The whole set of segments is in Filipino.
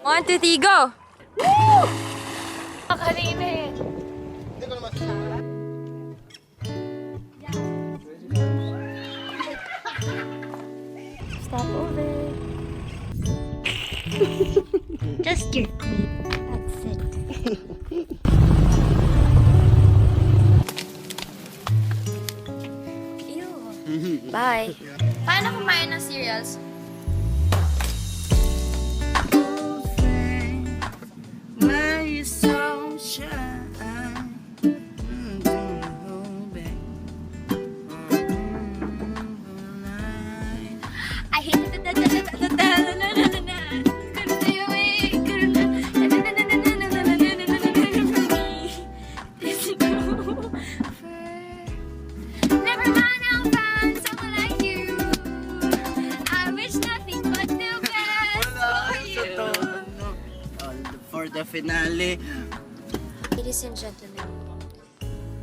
1, 2, 3, go! Kanina eh. Stop over. Just your feet. That's it. Ew. Bye. Paano kumain ng cereals? I hate Never mind, I'll find someone like you. I wish nothing but the best for you. For the finale. Ladies and gentlemen,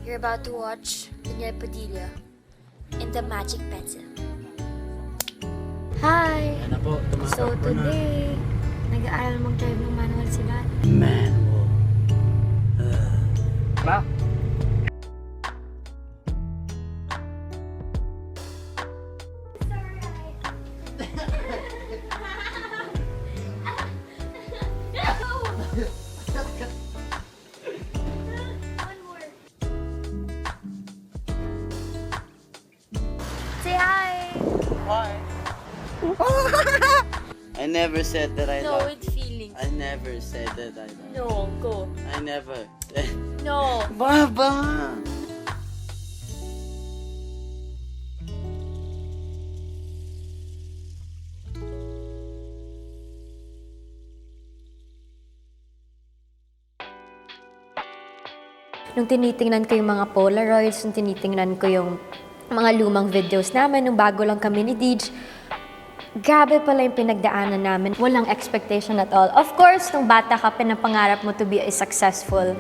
you're about to watch Daniel Padilla in The Magic Pencil. Hi! Ano po, So today, nag-aaral mag-drive ng manual si Bat. Man. Ba? Say hi! I never said that I No, love. with feelings. I never said that I love. No, go. I never. No. Baba! Nung tinitingnan ko yung mga Polaroids, nung tinitingnan ko yung mga lumang videos namin, nung bago lang kami ni Deej, grabe pala yung pinagdaanan namin. Walang expectation at all. Of course, nung bata ka, pinapangarap mo to be a successful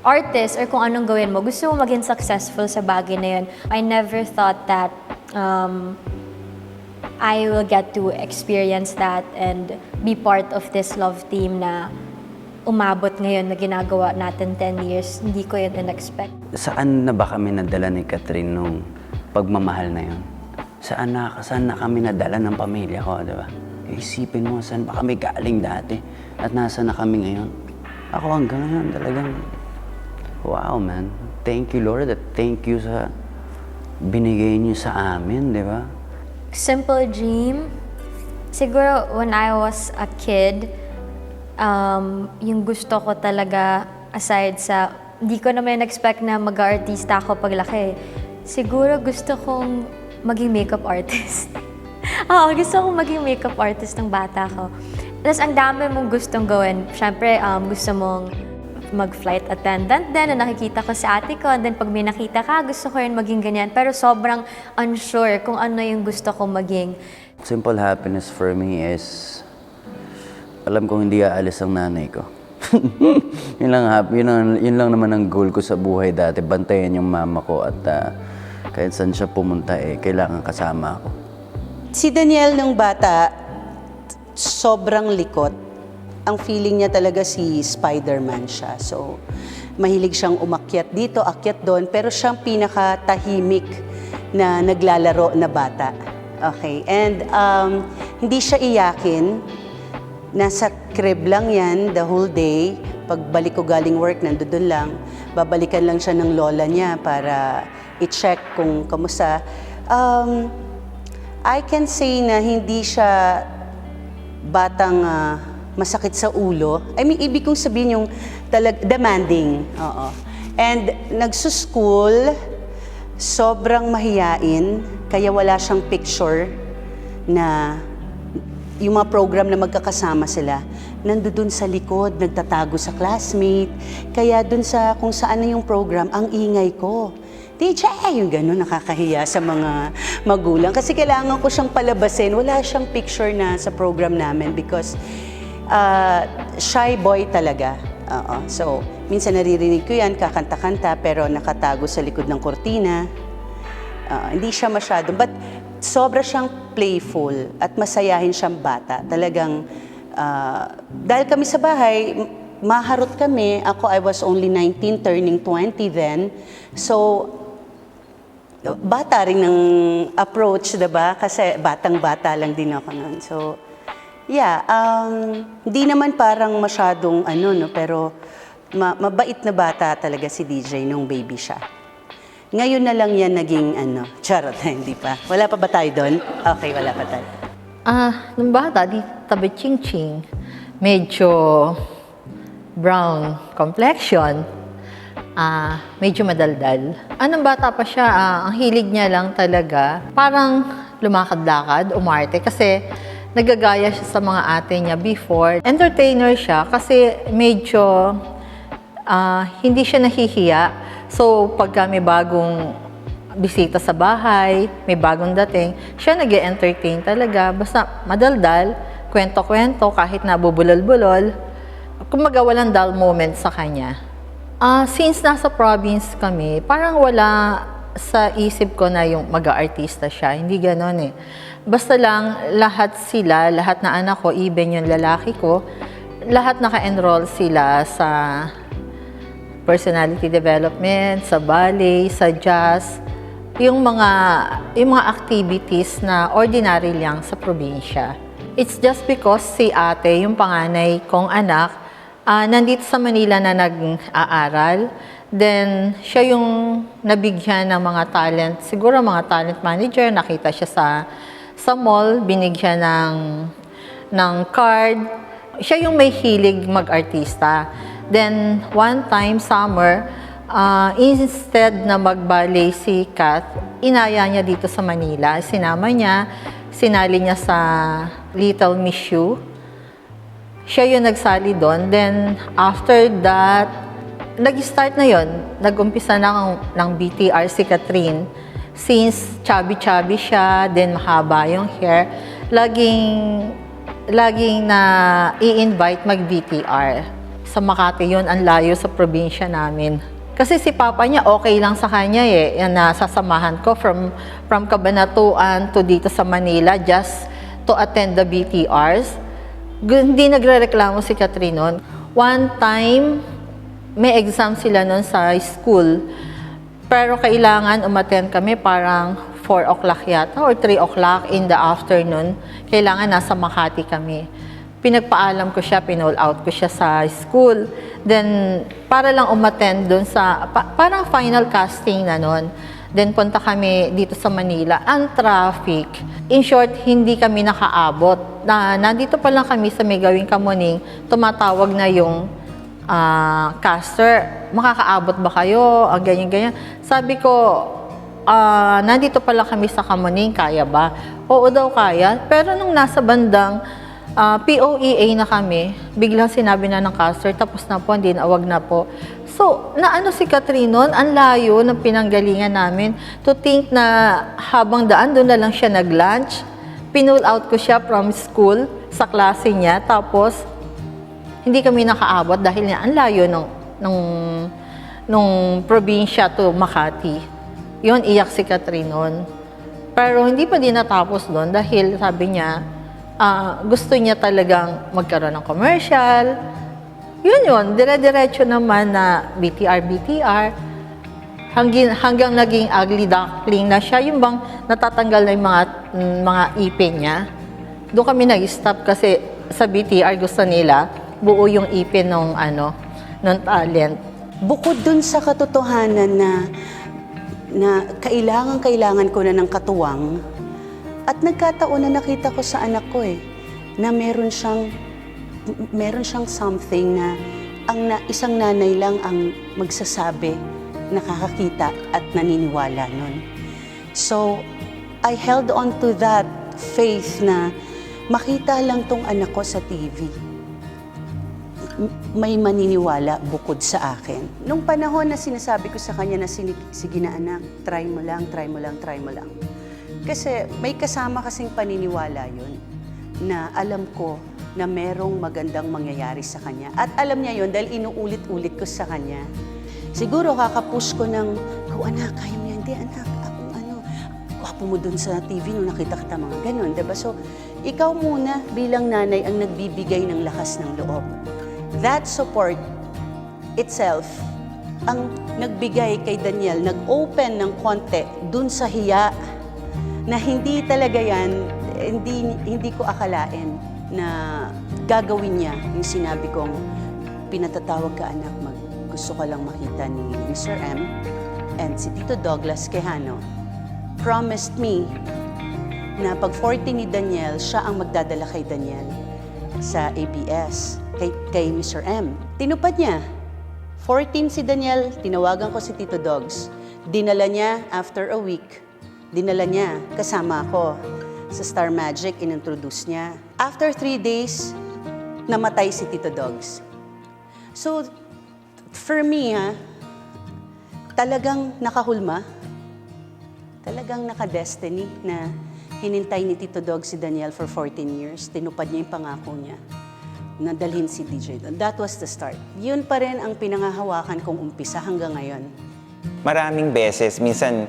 artist or kung anong gawin mo. Gusto mo maging successful sa bagay na yun. I never thought that I will get to experience that and be part of this love team na umabot ngayon na ginagawa natin 10 years. Hindi ko yun in-expect. Saan na ba kami nadala ni Catherine nung pagmamahal na yun? Saan na kami nadala ng pamilya ko, di ba? Isipin mo, saan ba kami galing dati? At nasa na kami ngayon? Ako hanggang ngayon talagang, wow man. Thank you Lord at thank you sa binigay niyo sa amin, di ba? Simple dream. Siguro when I was a kid, yung gusto ko talaga aside sa, hindi ko naman expect na mag-artista ako paglaki. Siguro gusto kong maging makeup artist. Oo, gusto kong maging makeup artist ng bata ko. Tapos ang dami mong gustong gawin. Siyempre, gusto mong mag-flight attendant din na nakikita ko sa ate ko. And then pag may nakita ka, gusto ko rin maging ganyan. Pero sobrang unsure kung ano yung gusto kong maging. Simple happiness for me is, alam kong hindi aalis ang nanay ko. yun lang naman ang goal ko sa buhay dati. Bantayan yung mama ko at kahit saan siya pumunta kailangan kasama ako. Si Daniel nung bata, sobrang likot. Ang feeling niya talaga si Spider-Man siya. So, mahilig siyang umakyat dito, akyat doon, pero siyang pinakatahimik na naglalaro na bata. Okay, and hindi siya iyakin. Nasa crib lang yan the whole day. Pagbalik ko galing work, nandoon lang. Babalikan lang siya ng lola niya para i-check kung kamusta. I can say na hindi siya batang masakit sa ulo. I mean, ibig kong sabihin yung demanding. Oo. And nagsuschool, sobrang mahiyain, kaya wala siyang picture na yung mga program na magkakasama sila, nandoon sa likod, nagtatago sa classmate. Kaya dun sa kung saan na yung program, ang ingay ko. DJ, yung gano'n, nakakahiya sa mga magulang. Kasi kailangan ko siyang palabasin. Wala siyang picture na sa program namin because shy boy talaga. So, minsan naririnig ko yan, kakanta-kanta, pero nakatago sa likod ng kortina. Hindi siya masyado. But sobra siyang playful at masayahin siyang bata. Talagang Dahil kami sa bahay, maharot kami. Ako, I was only 19, turning 20 then. So, bata rin ng approach, diba? Kasi batang-bata lang din ako noon. So, yeah, hindi naman parang masyadong no, pero mabait na bata talaga si DJ nung baby siya. Ngayon na lang yan naging charot, hindi pa. Wala pa ba tayo doon? Okay, wala pa tayo. Nung bata, di tabi ching-ching. Medyo brown complexion. Medyo madaldal. Nung bata pa siya, ang hilig niya lang talaga, parang lumakad-lakad, umarte. Kasi nagagaya siya sa mga ate niya before. Entertainer siya kasi medyo hindi siya nahihiya. So, pagka may bagong bisita sa bahay, may bagong dating, siya nag-e-entertain talaga. Basta madaldal, kwento-kwento, kahit nabubulol-bulol. Kumaga walang dull moment sa kanya. Since nasa province kami, parang wala sa isip ko na yung mag-aartista siya. Hindi ganon eh. Basta lang, lahat sila, lahat na anak ko, even yung lalaki ko, lahat naka-enroll sila sa personality development, sa ballet, sa jazz, yung mga activities na ordinary lang sa probinsya. It's just because si ate, yung panganay kong anak, nandito sa Manila na nag-aaral. Then, siya yung nabigyan ng mga talent, siguro mga talent manager, nakita siya sa mall, binigyan ng card. Siya yung may hilig mag-artista. Then, one time, summer, instead na mag-ballet si Kath, inaya niya dito sa Manila. Sinama niya, sinali niya sa Little Miss You. Siya yung nagsali doon. Then, after that, nag-start na yon. Nag-umpisa na ng BTR si Catherine. Since chubby-chubby siya, then mahaba yung hair, laging na i-invite mag-BTR. Sa Makati yun, ang layo sa probinsya namin. Kasi si papa niya, okay lang sa kanya eh. Yan, nasasamahan ko from Cabanatuan to dito sa Manila just to attend the BTRs. Hindi nagre-reklamo si Catherine noon. One time, may exam sila noon sa school. Pero kailangan umattend kami parang 4 o'clock yata or 3 o'clock in the afternoon. Kailangan nasa Makati kami. Pinagpaalam ko siya, pinol out ko siya sa school. Then, para lang umattend doon sa, parang final casting na noon. Then, punta kami dito sa Manila. Ang traffic. In short, hindi kami nakaabot. Nandito pa lang kami sa May Gawing Kamuning, tumatawag na yung caster. Makakaabot ba kayo? Ganyan-ganyan. Sabi ko, nandito pa lang kami sa Kamuning, kaya ba? Oo daw kaya. Pero nung nasa bandang POEA na kami, biglang sinabi na ng caster, tapos na po, hindi na, wag na po. So, naano si Catherine noon, ang layo ng pinanggalingan namin, to think na habang daan, doon na lang siya nag-lunch. Pinull out ko siya from school, sa klase niya, tapos hindi kami nakaabot dahil niya ang layo nung probinsya to Makati. Yun, iyak si Catherine noon. Pero hindi pa din natapos doon dahil sabi niya, gusto niya talagang magkaroon ng commercial. Yun, dire-diretso naman na BTR. Hanggang naging ugly duckling na siya. Yung bang natatanggal na yung mga ipin niya. Doon kami nag-stop kasi sa BTR gusto nila buo yung ipin ng talent. Bukod dun sa katotohanan na kailangan ko na ng katuwang, at nagkataon na nakita ko sa anak ko na meron siyang something na isang nanay lang ang magsasabi, nakakakita at naniniwala nun. So, I held on to that faith na makita lang tong anak ko sa TV. May maniniwala bukod sa akin. Nung panahon na sinasabi ko sa kanya na sige na anak, try mo lang. Kasi may kasama kasing paniniwala yun na alam ko na merong magandang mangyayari sa kanya. At alam niya yun dahil inuulit-ulit ko sa kanya. Siguro kakapush ko ng, anak, kaya mo yan. Hindi anak, gwapo mo dun sa TV nung nakita kita, mga ganun, diba? So, ikaw muna bilang nanay ang nagbibigay ng lakas ng loob. That support itself ang nagbigay kay Daniel, nag-open ng konti dun sa hiya na hindi talaga yan, hindi ko akalain na gagawin niya yung sinabi kong pinatatawag ka anak, gusto ko lang makita ni Mr. M and si Tito Douglas Quijano promised me na pag 40 ni Daniel, siya ang magdadala kay Daniel sa ABS, kay Mr. M. Tinupad niya. 14 si Daniel, tinawagan ko si Tito Dogs. Dinala niya after a week. Dinala niya kasama ako sa Star Magic, inintroduce niya. After 3 days, namatay si Tito Dogs. So, for me, talagang nakahulma. Talagang naka-destiny na hinintay ni Tito Dog si Daniel for 14 years. Tinupad niya yung pangako niya na dalhin si DJ doon. That was the start. Yun pa rin ang pinangahawakan kong umpisa hanggang ngayon. Maraming beses, minsan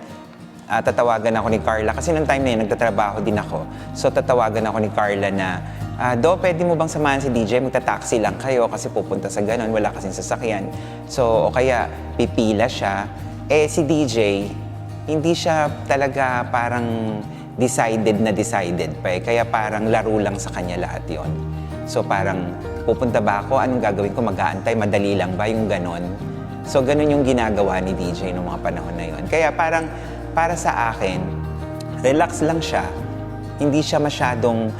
tatawagan ako ni Carla kasi nung time na yun, nagtatrabaho din ako. So tatawagan ako ni Carla na, Do, pwede mo bang samahan si DJ? Magta-taxi lang kayo kasi pupunta sa ganun, wala kasing sasakyan. So, o kaya pipila siya. Eh, si DJ, hindi siya talaga parang decided pa eh. Kaya parang laro lang sa kanya lahat yon. So parang pupunta ba ako? Anong gagawin ko? Mag-aantay? Madali lang ba? Yung ganon. So ganun yung ginagawa ni DJ noong mga panahon na yon. Kaya parang para sa akin, relax lang siya. Hindi siya masyadong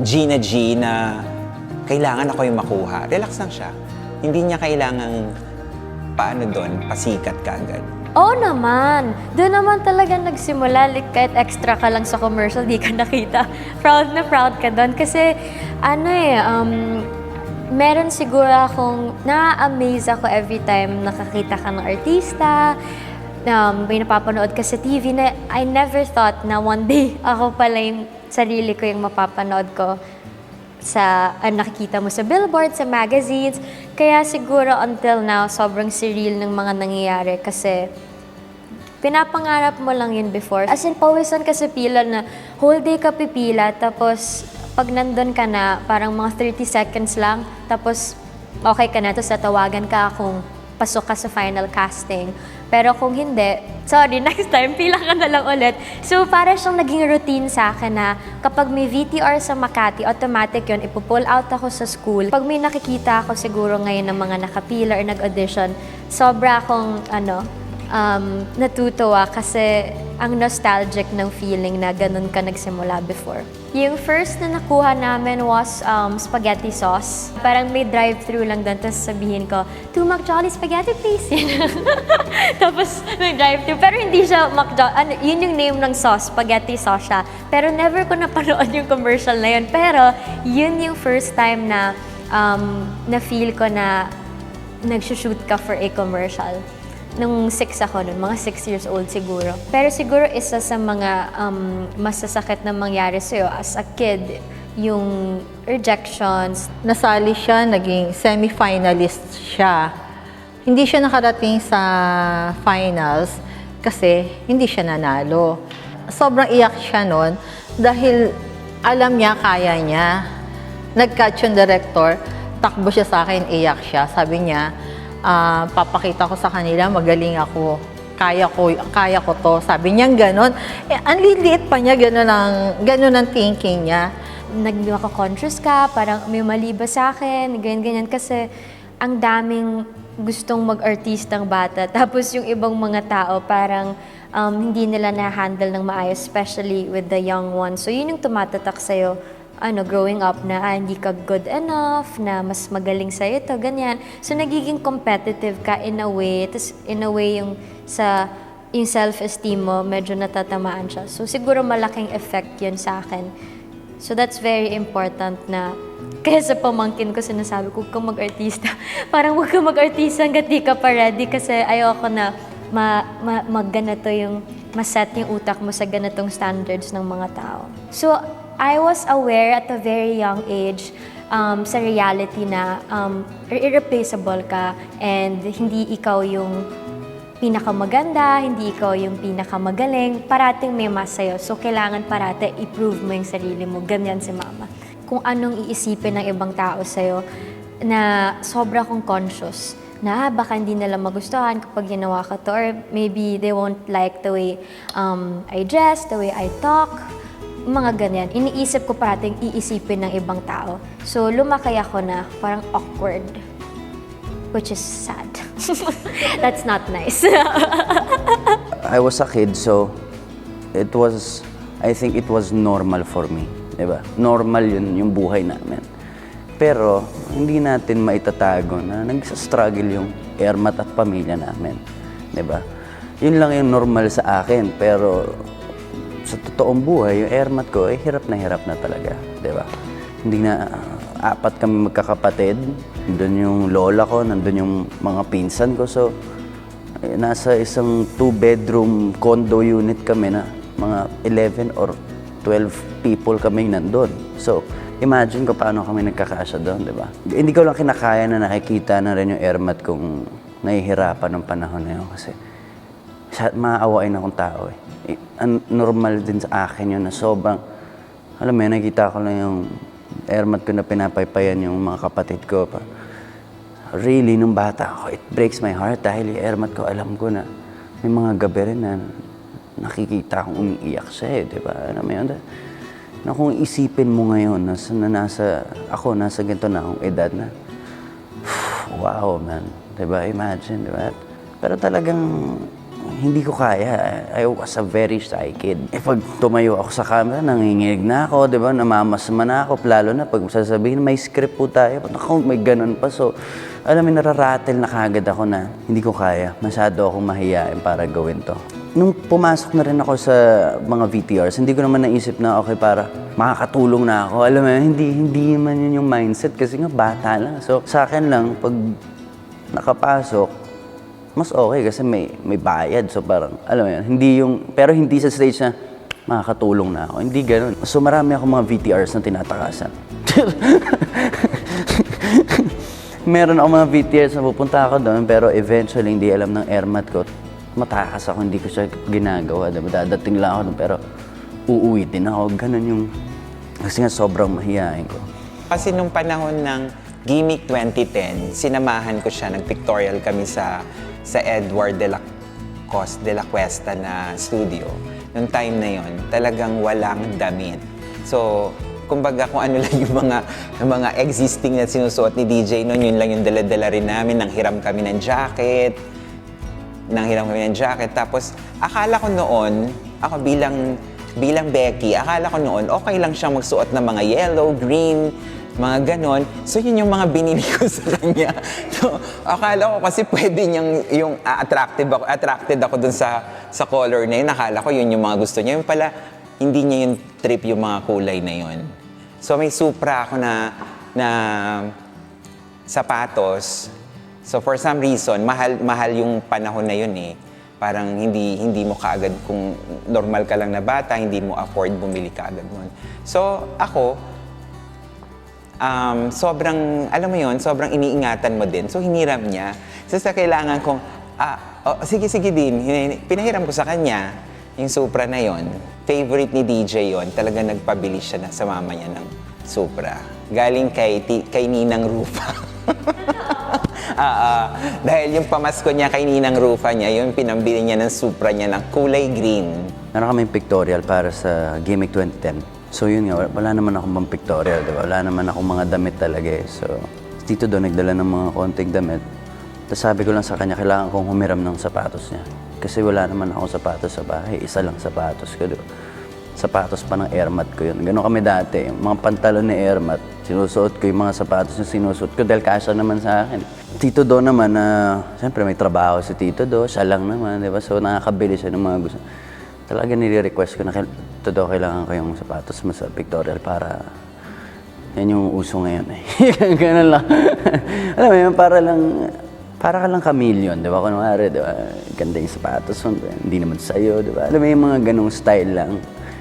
G na kailangan ako yung makuha. Relax lang siya. Hindi niya kailangang paano doon, pasikat kagad. Oo naman. Doon naman talaga nagsimula. Like, kahit extra ka lang sa commercial, di ka nakita. Proud na proud ka doon. Kasi, meron siguro akong, na-amaze ako every time nakakita ka ng artista, may napapanood ka sa TV na I never thought na one day ako pala yung sarili ko yung mapapanood ko sa nakikita mo sa billboard, sa magazines. Kaya siguro until now, sobrang surreal ng mga nangyayari kasi pinapangarap mo lang yun before. As in, pawisan ka sa pila na whole day ka pipila, tapos pag nandun ka na, parang mga 30 seconds lang, tapos okay ka na, tapos tatawagan ka kung pasok ka sa final casting. Pero kung hindi, sorry, next time, pila ka na lang ulit. So, para siyang naging routine sa akin na kapag may VTR sa Makati, automatic yun, ipupull out ako sa school. Pag may nakikita ako siguro ngayon ng mga nakapila or nag-audition, sobra akong, natutuwa kasi ang nostalgic ng feeling na ganun ka nagsimula before. Yung first na nakuha namin was spaghetti sauce. Parang may drive-thru lang doon, tapos sabihin ko, 2 McJolly spaghetti please. Tapos may drive-thru, pero hindi siya McJolly, yun yung name ng sauce, spaghetti sauce siya. Pero never ko napanood yung commercial na yun. Pero yun yung first time na na-feel ko na nag-shoot ka for a commercial. Nung 6 ako nun, mga 6 years old siguro. Pero siguro isa sa mga masasakit na mangyari sa'yo as a kid, yung rejections. Nasali siya, naging semi-finalist siya. Hindi siya nakarating sa finals kasi hindi siya nanalo. Sobrang iyak siya nun dahil alam niya, kaya niya. Nag-catch yung director, takbo siya sa akin, iyak siya. Sabi niya, papakita ko sa kanila, magaling ako. Kaya ko to. Sabi niya gano'n. Ang liliit pa niya, gano'n ang thinking niya. Nagmaka-conscious ka, parang may mali ba sa akin, ganyan-ganyan. Kasi ang daming gustong mag-artistang bata. Tapos yung ibang mga tao, parang hindi nila na-handle ng maayos, especially with the young ones. So yun yung tumatatak sa'yo. Growing up na hindi ka good enough, na mas magaling sa'yo ito, ganyan. So, nagiging competitive ka in a way, tapos in a way yung self-esteem mo, medyo natatamaan siya. So, siguro malaking effect yun sa akin. So, that's very important na, kaya sa pamangkin ko sinasabi ko, huwag kang mag-artista. Parang huwag kang mag-artista hanggat di ka pa ready kasi ayoko na mag-ganito yung, maset yung utak mo sa ganitong standards ng mga tao. So, I was aware at a very young age sa reality na irreplaceable ka and hindi ikaw yung pinakamaganda, hindi ikaw yung pinakamagaling, parating may mas sa'yo. So, kailangan parate i-prove mo yung sarili mo. Ganyan si mama. Kung anong iisipin ng ibang tao sa'yo, na sobra kong conscious na baka hindi nila magustuhan kapag ginawa ka to, or maybe they won't like the way I dress, the way I talk, mga ganyan. Iniisip ko parating iisipin ng ibang tao. So, lumaki ako na parang awkward, which is sad. That's not nice. I was a kid, so I think it was normal for me. Diba? Normal yun yung buhay namin. Pero, hindi natin maitatago na nagsastruggle yung Ermat at pamilya namin. Diba? Yun lang yung normal sa akin. Pero, sa totoong buhay, yung Ermat ko, hirap na talaga. Diba? Hindi na, apat kami magkakapatid. Nandun yung lola ko, nandun yung mga pinsan ko. So, nasa isang 2-bedroom condo unit kami na mga 11 or 12 people kami nandun. So, imagine ko paano kami nagkakasya doon, di ba? Hindi ko lang kinakaya na nakikita na rin yung Ermat kung nahihirapan ng panahon na yun. Kasi maaawain akong tao eh. Normal din sa akin yun na sobrang, alam mo yun, nakita ko lang yung Ermat ko na pinapaypayan yung mga kapatid ko. Really, nung bata ako, it breaks my heart dahil yung Ermat ko, alam ko na may mga gabi rin na nakikita akong umiiyak siya eh, di ba? Alam mo yun? Na kung isipin mo ngayon, nasa ganito na akong edad na, wow, man. Di ba? Imagine, di ba? Pero talagang hindi ko kaya. I was a very shy kid. Pag tumayo ako sa camera, nanginginig na ako, di ba? Namamasama na ako. Lalo na pag sasabihin, may script po tayo. Ako, may ganun pa. So, alam mo, nararatel na kagad ako na hindi ko kaya. Masyado akong mahiyain para gawin to. Nung pumasok na rin ako sa mga VTRs, hindi ko naman naisip na okay, para makakatulong na ako. Alam mo, hindi naman yun yung mindset kasi nga bata lang. So, sa akin lang, pag nakapasok, mas okay kasi may bayad. So parang, alam mo yun, pero hindi sa stage na makakatulong na ako. Hindi ganun. So marami akong mga VTRs na tinatakasan. Meron ako mga VTRs na pupunta ako doon, pero eventually hindi alam ng Ermat ko. Matakas ako, hindi ko siya ginagawa. Diba? Dadating lang ako doon, pero uuwi din ako. Ganun yung, kasi nga sobrang mahihain ko. Kasi nung panahon ng Gimmick 2010, sinamahan ko siya, nag-pictorial kami sa Edward de la Cuesta na studio. Noong time na yon, talagang walang damit. So, kumbaga kung ano lang yung mga existing na sinusuot ni DJ noon, yun lang yung dala-dala rin namin. Nanghiram kami ng jacket. Tapos, akala ko noon, ako bilang Becky, akala ko noon, okay lang siyang magsuot ng mga yellow, green, mga ganon. So, yun yung mga binili ko sa kanya. So, akala ko kasi pwede niyang, attracted ako dun sa color na yun. Akala ko yun yung mga gusto niya. Yung pala, hindi niya yung trip yung mga kulay na yun. So, may Supra ako na sapatos. So, for some reason, mahal yung panahon na yun eh. Parang hindi mo kaagad, kung normal ka lang na bata, hindi mo afford bumili kaagad nun. So, ako, sobrang, alam mo yun, sobrang iniingatan mo din. So, hiniram niya. So, sa kailangan kong, sige din, pinahiram ko sa kanya yung Supra na yon. Favorite ni DJ yon. Talaga nagpabili siya sa mama niya ng Supra. Galing kay Ninang Rufa. Dahil yung pamasko niya kay Ninang Rufa niya, yung pinambili niya ng Supra niya ng kulay green. Meron kaming pictorial para sa Gimmick 2010. So yun nga, wala naman akong pang pictorial, diba? Wala naman akong mga damit talaga eh. So, dito doon nagdala ng mga konting damit. Tapos sabi ko lang sa kanya, kailangan kong humiram ng sapatos niya. Kasi wala naman akong sapatos sa bahay. Isa lang sapatos ko, diba? Sapatos pa ng Ermat ko yun. Ganun kami dati. Yung mga pantalon ni Ermat, sinusuot ko yung mga sapatos na sinusuot ko dahil kasya naman sa akin. Tito Do naman, siyempre may trabaho si Tito Do, siya lang naman, diba? So nakakabili siya ng mga gusto. Talaga nire-request ko na, Tito, kailangan ko yung sapatos mo sa pictorial para yan yung uso ngayon eh. Ganun lang. Alam mo yun, para ka lang chameleon, di ba? Kunwari, di ba? Ganda yung sapatos mo, hindi naman sa'yo, di ba? Alam mo yung mga ganung style lang.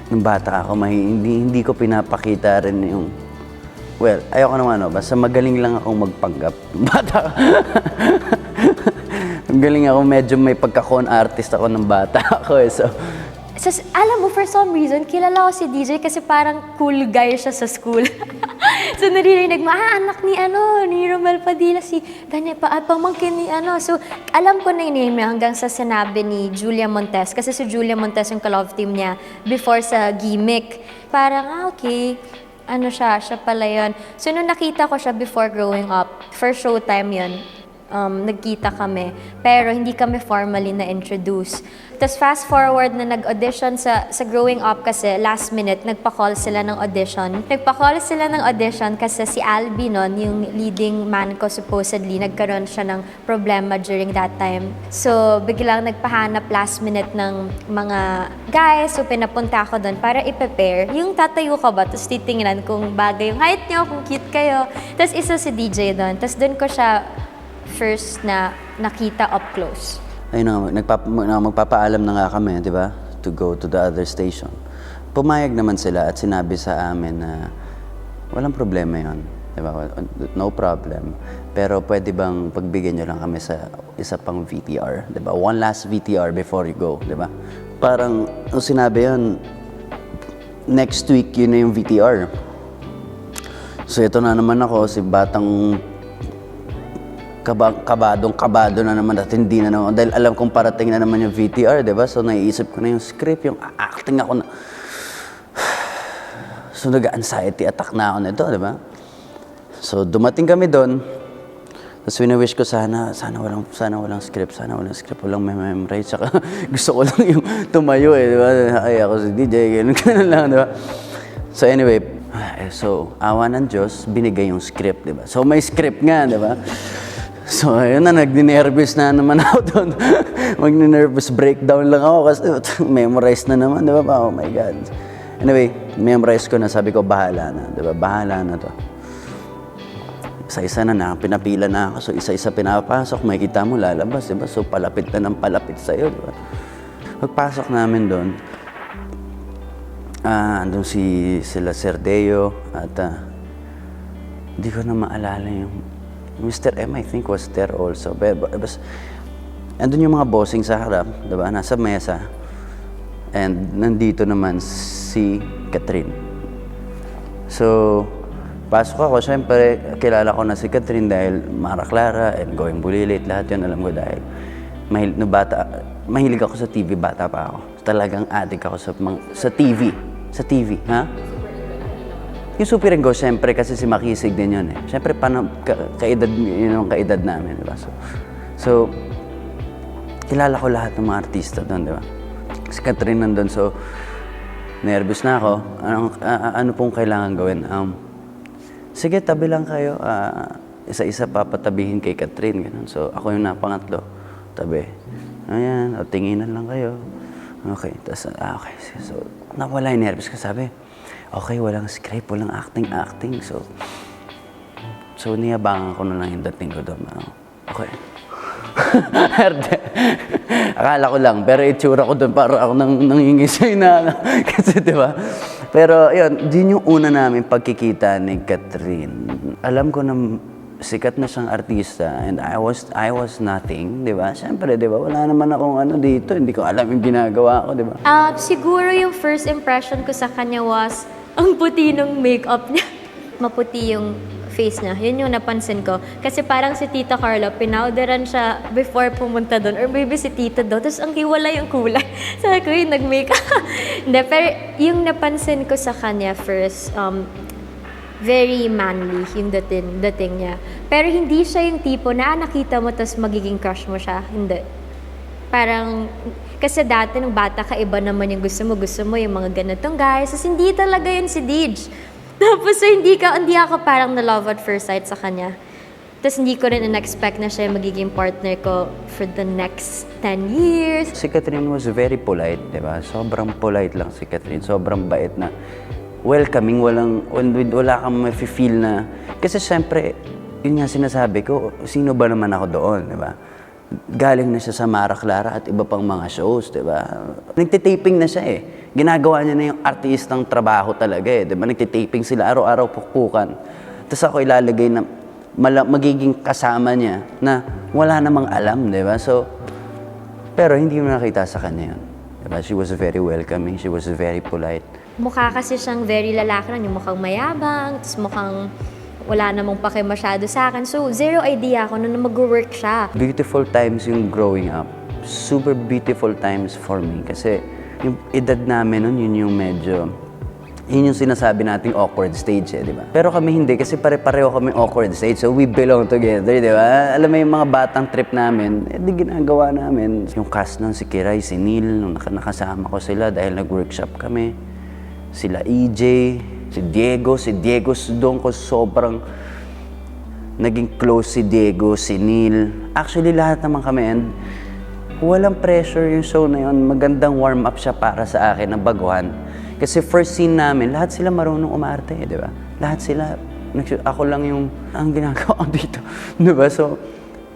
Nung bata ako, hindi ko pinapakita rin yung, well, ayoko naman, basta magaling lang akong magpanggap. Bata Ang galing ako, medyo may pagka-con artist ako ng bata ako eh. So, Alam mo, for some reason, kilala ko si DJ kasi parang cool guy siya sa school. So naririnig mo, anak ni Romel Padilla, si Daniel pamangkin ni ano. So alam ko na yung name niya hanggang sa sinabi ni Julia Montes. Kasi si Julia Montes yung ka-love team niya before sa Gimmick. Parang, okay, siya pala yun. So nung nakita ko siya before growing up, first showtime yun, nagkita kami. Pero hindi kami formally na-introduce. Tapos fast forward na nag-audition sa growing up kasi last minute, nagpa-call sila ng audition. Nagpa-call sila ng audition kasi si Albi nun, yung leading man ko supposedly, nagkaroon siya ng problema during that time. So biglang nagpahanap last minute ng mga guys. So pinapunta ako doon para i-prepare. Yung tatayo ka ba, tapos titingnan kung bagay yung height niyo, kung cute kayo. Tapos isa si DJ doon. Tapos doon ko siya first na nakita up close. ayun na, magpapaalam na nga kami, di ba? To go to the other station. Pumayag naman sila at sinabi sa amin na walang problema yon, di ba? No problem. Pero pwede bang pagbigyan nyo lang kami sa isa pang VTR, di ba? One last VTR before you go, di ba? Parang, nung sinabi yon, next week yun na yung VTR. So ito na naman ako, si batang kabado na naman at hindi na naman. Dahil alam kong parating na naman yung VTR, di ba? So naiisip ko na yung script, yung acting ako na. So nag-anxiety attack na ako nito, di ba? So dumating kami doon. Tapos wini-wish ko sana walang script, walang memorize. Saka gusto ko lang yung tumayo eh, di ba? Ay, ako si DJ, ganun lang, di ba? So anyway, so awa ng Diyos, binigay yung script, di ba? So may script nga, di ba? So, ayun na, nagdi-nervous na naman ako doon. Magni-nervous breakdown lang ako kasi memorize na naman, di ba? Oh my God. Anyway, memorize ko na, sabi ko, bahala na, di ba? Bahala na to. Isa-isa na, pinapila na ako. So, isa-isa pinapasok, makikita mo, lalabas, di ba? So, palapit na ng palapit sa'yo, di ba? Pagpasok namin doon, andun sila Sir Deo at hindi ko na maalala yung Mr. M, I think, was there also. But andun yung mga bossing sa harap, diba? Nasa mesa. And nandito naman si Catherine. So, pasok ako. Siyempre, kilala ko na si Catherine dahil Mara Clara and Going Bulilit. Lahat yun alam ko dahil mahilig ako sa TV, bata pa ako. Talagang addict ako sa TV. Sa TV, ha? Yung Super Go, siyempre, kasi si Makisig din yun eh. Siyempre, kaedad, yun ang kaedad namin, di ba? So, kilala ko lahat ng mga artista doon, di ba? Si Catherine nandun, so, nervous na ako. Ano pong kailangan gawin? Sige, tabi lang kayo. Isa-isa papatabihin kay Catherine, ganun. So, ako yung napangatlo. Tabi. Ayan, tinginan lang kayo. Okay, tapos, okay. So, nawala yung nervous ko, sabi. Okay, walang script, walang acting. So niyabangan ko na lang yung dating ko doon. Okay. Akala ko lang, pero itsura ko doon para ako nangingisay na. Kasi di ba? Pero yun, din yung una namin pagkikita ni Catherine. Alam ko na sikat na siyang artista and I was nothing, di ba? Siyempre, di ba? Wala naman akong dito, hindi ko alam yung ginagawa ko, di ba? Siguro yung first impression ko sa kanya was, ang puti ng makeup niya. Maputi yung face niya. Yun yung napansin ko. Kasi parang si Tita Carla, pinowderan siya before pumunta doon. Or maybe si Tita daw. Tapos ang hiwala yung kulay. Sabi ko, yung nag-makeup. Hindi, pero yung napansin ko sa kanya first, very manly yung dating niya. Pero hindi siya yung tipo na nakita mo tapos magiging crush mo siya. Hindi. Parang, kasi dati nung bata ka, iba naman yung gusto mo yung mga ganitong guys. Tapos hindi talaga yun si Deej. Tapos so, hindi ako parang na love at first sight sa kanya. Tapos hindi ko rin in-expect na siya yung magiging partner ko for the next 10 years. Si Catherine was very polite, di ba? Sobrang polite lang si Catherine. Sobrang bait na welcoming, wala kang ma-feel na. Kasi syempre, yun nga sinasabi ko, sino ba naman ako doon, di ba? Galing na siya sa Mara Clara at iba pang mga shows, di ba? Nagtitaping na siya eh. Ginagawa niya na yung artistang trabaho talaga eh, di ba? Nagtitaping sila, araw-araw pukpukan. Tapos ako ilalagay na magiging kasama niya na wala namang alam, di ba? So, pero hindi mo nakita sa kanya yun. Diba? She was very welcoming, she was very polite. Mukha kasi siyang very lalaki lang, yung mukhang mayabang, tapos mukhang wala namang pake masyado sa akin. So, zero idea ako na mag-work siya. Beautiful times yung growing up. Super beautiful times for me. Kasi yung edad namin nun, yun yung medyo... Yun yung sinasabi nating awkward stage di ba? Pero kami hindi kasi pare-pareho kami awkward stage. So we belong together, di ba? Alam mo yung mga batang trip namin, di ginagawa namin. Yung cast nun, si Kiray, si Neil, nung nakasama ko sila dahil nag-workshop kami. Sila EJ, si Diego doon ko sobrang naging close si Diego, si Neil. Actually, lahat naman kami and walang pressure yung show na yun. Magandang warm-up siya para sa akin na baguhan. Kasi first scene namin, lahat sila marunong umarte, di ba? Lahat sila, ako lang yung ang ginagawa ko dito, di ba? So,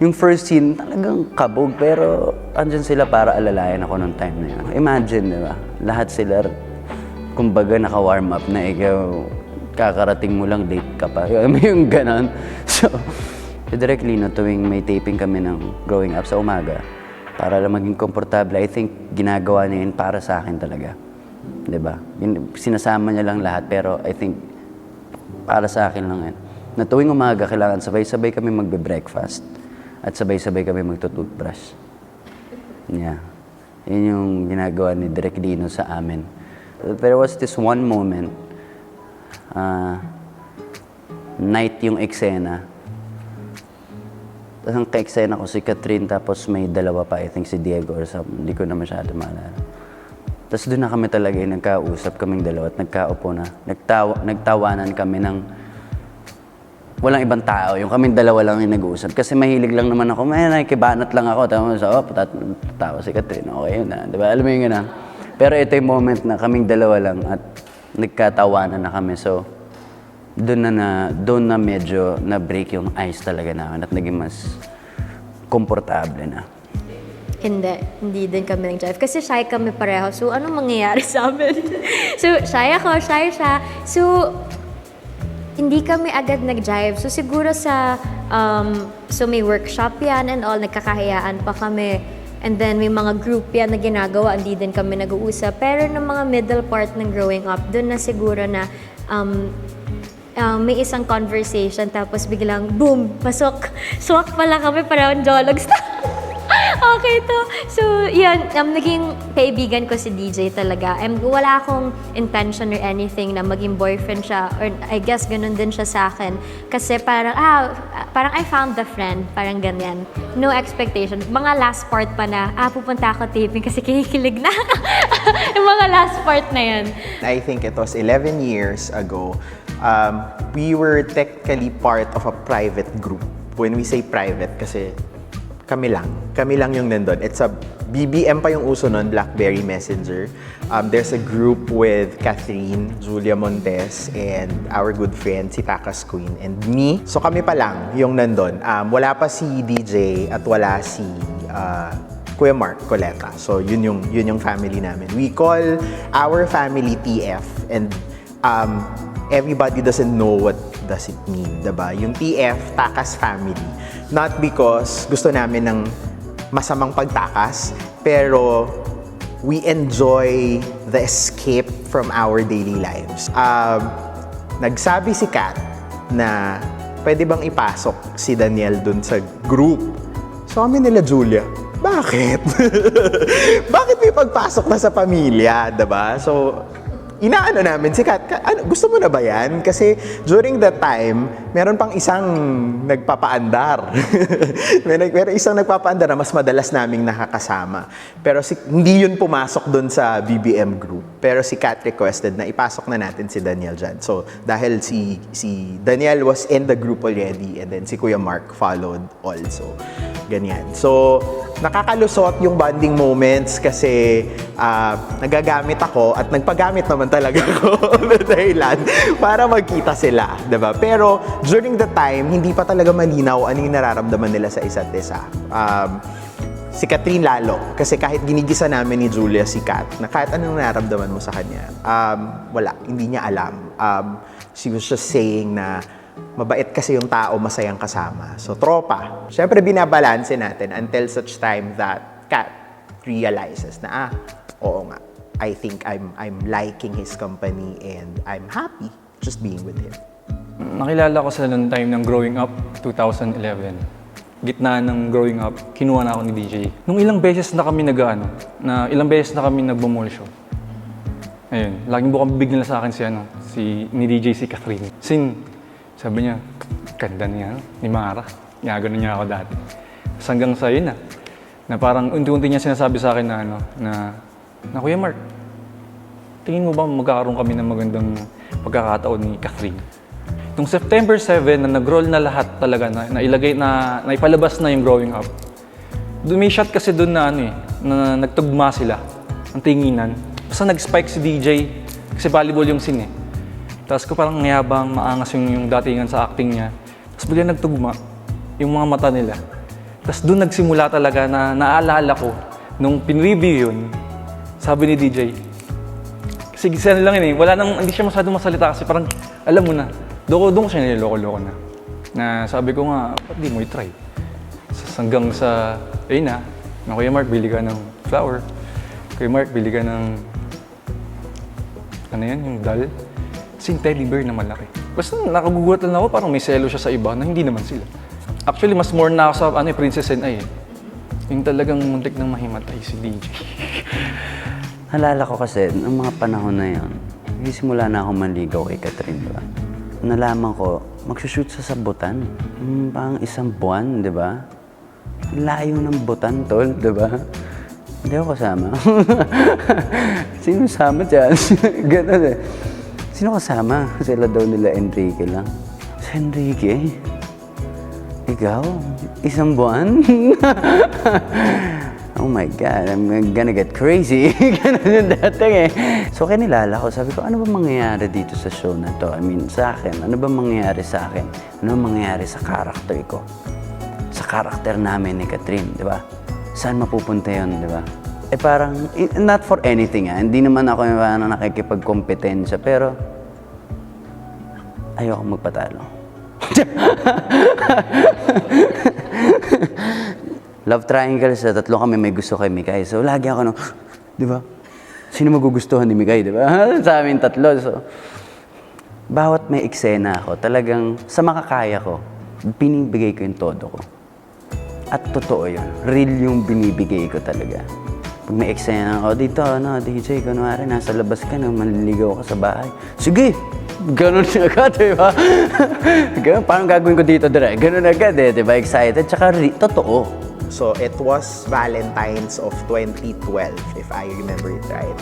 yung first scene, talagang kabog, pero andyan sila para alalayan ako nung time na yun. Imagine, di ba? Lahat sila, kumbaga naka-warm up na ikaw, kakarating mo lang, late ka pa. Yung ganon. So, directly, no, tuwing may taping kami ng growing up sa umaga, para lang maging komportable, I think ginagawa niya yun para sa akin talaga. Diba? Sinasama niya lang lahat pero I think para sa akin lang yan. Na tuwing umaga kailangan sabay-sabay kami magbe-breakfast at sabay-sabay kami magtutoothbrush. Yeah. Yun yung ginagawa ni Direk Lino sa amin. There was this one moment, night yung eksena. Tapos ang ka-eksena ko si Catherine tapos may dalawa pa, I think si Diego or something. Hindi ko na masyado maalala. Tapos doon na kami talaga nagkausap kaming dalawa at nagkaupo na. Nagtawanan kami ng walang ibang tao. Yung kaming dalawa lang yung nag-uusap. Kasi mahilig lang naman ako. Nakikibanat lang ako. Tapos tatawa si Catherine. Okay yun na. Diba? Alam mo yung gano'n. Pero ito yung moment na kaming dalawa lang at nagkatawanan na kami. So, doon na medyo na-break yung ice talaga namin at naging mas komportable na. Hindi din kami nag-jive. Kasi shy kami pareho. So, anong mangyayari sa amin? So, shy ako, shy siya. So, hindi kami agad nag-jive. So, siguro so may workshop yan and all, nagkakahiyaan pa kami. And then, may mga group yan na ginagawa, hindi din kami nag-uusap. Pero ng mga middle part ng growing up, doon na siguro na may isang conversation, tapos biglang, boom, pasok. Swak pala kami, parang jologs. Okay to. So, yun, naging kaibigan ko si DJ talaga. Wala akong intention or anything na maging boyfriend siya, or I guess ganun din siya sa akin. Kasi parang I found the friend, parang ganyan. No expectation. Mga last part pa na, pupunta ako taping kasi kikilig na. Yung mga last part na yun. I think it was 11 years ago. We were technically part of a private group. When we say private, kasi kami lang yung nandun. It's a BBM pa yung uso nun, BlackBerry Messenger. There's a group with Catherine, Julia Montes, and our good friend, si Takas Queen, and me. So kami pa lang yung nandun. Wala pa si DJ at wala si Kuya Mark Coleta. So yun yung family namin. We call our family TF, and everybody doesn't know what does it mean, diba? Yung TF, Takas Family. Not because gusto namin ng masamang pagtakas, pero we enjoy the escape from our daily lives. Nagsabi si Kat na pwede bang ipasok si Daniel dun sa group. So kami nila Julia, bakit? Bakit may pagpasok na sa pamilya, diba? So, inaano namin si Kat, gusto mo na ba yan? Kasi during that time, meron pang isang nagpapaandar. Meron isang nagpapaandar na mas madalas naming nakakasama. Pero hindi yun pumasok dun sa BBM group. Pero si Kat requested na ipasok na natin si Daniel dyan. So, dahil si Daniel was in the group already, and then si Kuya Mark followed also. Ganyan. So, nakakalusot yung bonding moments kasi nagagamit ako at nagpagamit naman talaga ako dahilan para magkita sila, diba? Pero during the time, hindi pa talaga malinaw ano yung nararamdaman nila sa isa't isa. Si Catherine lalo, kasi kahit ginigisa namin ni Julia si Kat, na kahit anong nararamdaman mo sa kanya, wala, hindi niya alam. She was just saying na Mabait kasi yung tao, masayang kasama. So, tropa. Siyempre, binabalanse natin until such time that Kat realizes na, oo nga, I think I'm liking his company and I'm happy just being with him. Nakilala ko sila noong time ng growing up, 2011. Gitna ng growing up, kinuha na ako ni DJ. Nung ilang beses na kami ilang beses na kami nagbo-mall show. Ayun, laging bukang bibig nila sa akin ni DJ si Catherine. Sabi niya, ganda niya, ni Mara. Ginagano niya ako dati. Tapos hanggang sa yun na parang unti-unti niya sinasabi sa akin na Kuya Mark, tingin mo ba magkakaroon kami ng magandang pagkakataon ni Catherine? Nung September 7 na nag-roll na lahat talaga, na ipalabas na yung growing up. May shot kasi doon na nagtugma sila, ang tinginan. Basta nag-spike si DJ, kasi volleyball yung scene eh. Tapos ko parang ngayabang, maangas yung datingan sa acting niya. Tapos bigla nagtugma yung mga mata nila. Tapos doon nagsimula talaga na naalala ko, nung pinreview yun, sabi ni DJ, kasi lang yun hindi siya masyadong masalita kasi parang, alam mo na, doon ko siya niloloko-loko na. Na sabi ko nga, ba't di mo i-try? Hanggang sa, na Kuya Mark, bili ka ng flower. Kuya Mark, bili ka ng, yung doll. Kasi yung teddy bear na malaki. Basta nakagugulat lang ako, parang may selo siya sa iba na hindi naman sila. Actually, mas more na ako sa Princess and I. Yung talagang muntik ng mahimatay si DJ. Nalala ko kasi, noong mga panahon na yun, simula na ako manligaw kay Catherine, di ba? Nalaman ko, magsushoot sa Butan. Parang isang buwan, di ba? Layo ng Butan, tol, di ba? Hindi ako kasama. Sino kasama dyan? Ganun eh. Sino kasama? Sila daw nila Enrique lang. Si Enrique? Ikaw? Isang buwan? Oh my God, I'm gonna get crazy. Ganun yung dating eh. So kinilala ko, sabi ko, ano ba mangyayari dito sa show na to? I mean, sa akin, ano ba mangyayari sa akin? Ano ba mangyayari sa character ko? Sa character namin ni Catherine, di ba? Saan mapupunta yun, di ba? Eh parang, not for anything hindi naman ako yung nakikipagkompetensya, pero ayoko magpatalo. Love triangle sa tatlo kami may gusto kay Mikay. So lagi ako di ba? Sino magugustuhan ni Mikay, di ba? Sa amin tatlo. So bawat may eksena ako, talagang sa makakaya ko, binibigay ko yung todo ko. At totoo yun. Real yung binibigay ko talaga. Pag may eksena ako, dito, DJ, kunwari, nasa labas ka na, manliligaw ka sa bahay. Sige! Ganun agad, di ba? Ganun, parang gagawin ko dito, direct. Ganun agad, di ba? Excited. Tsaka, totoo. So, it was Valentine's of 2012, if I remember it right.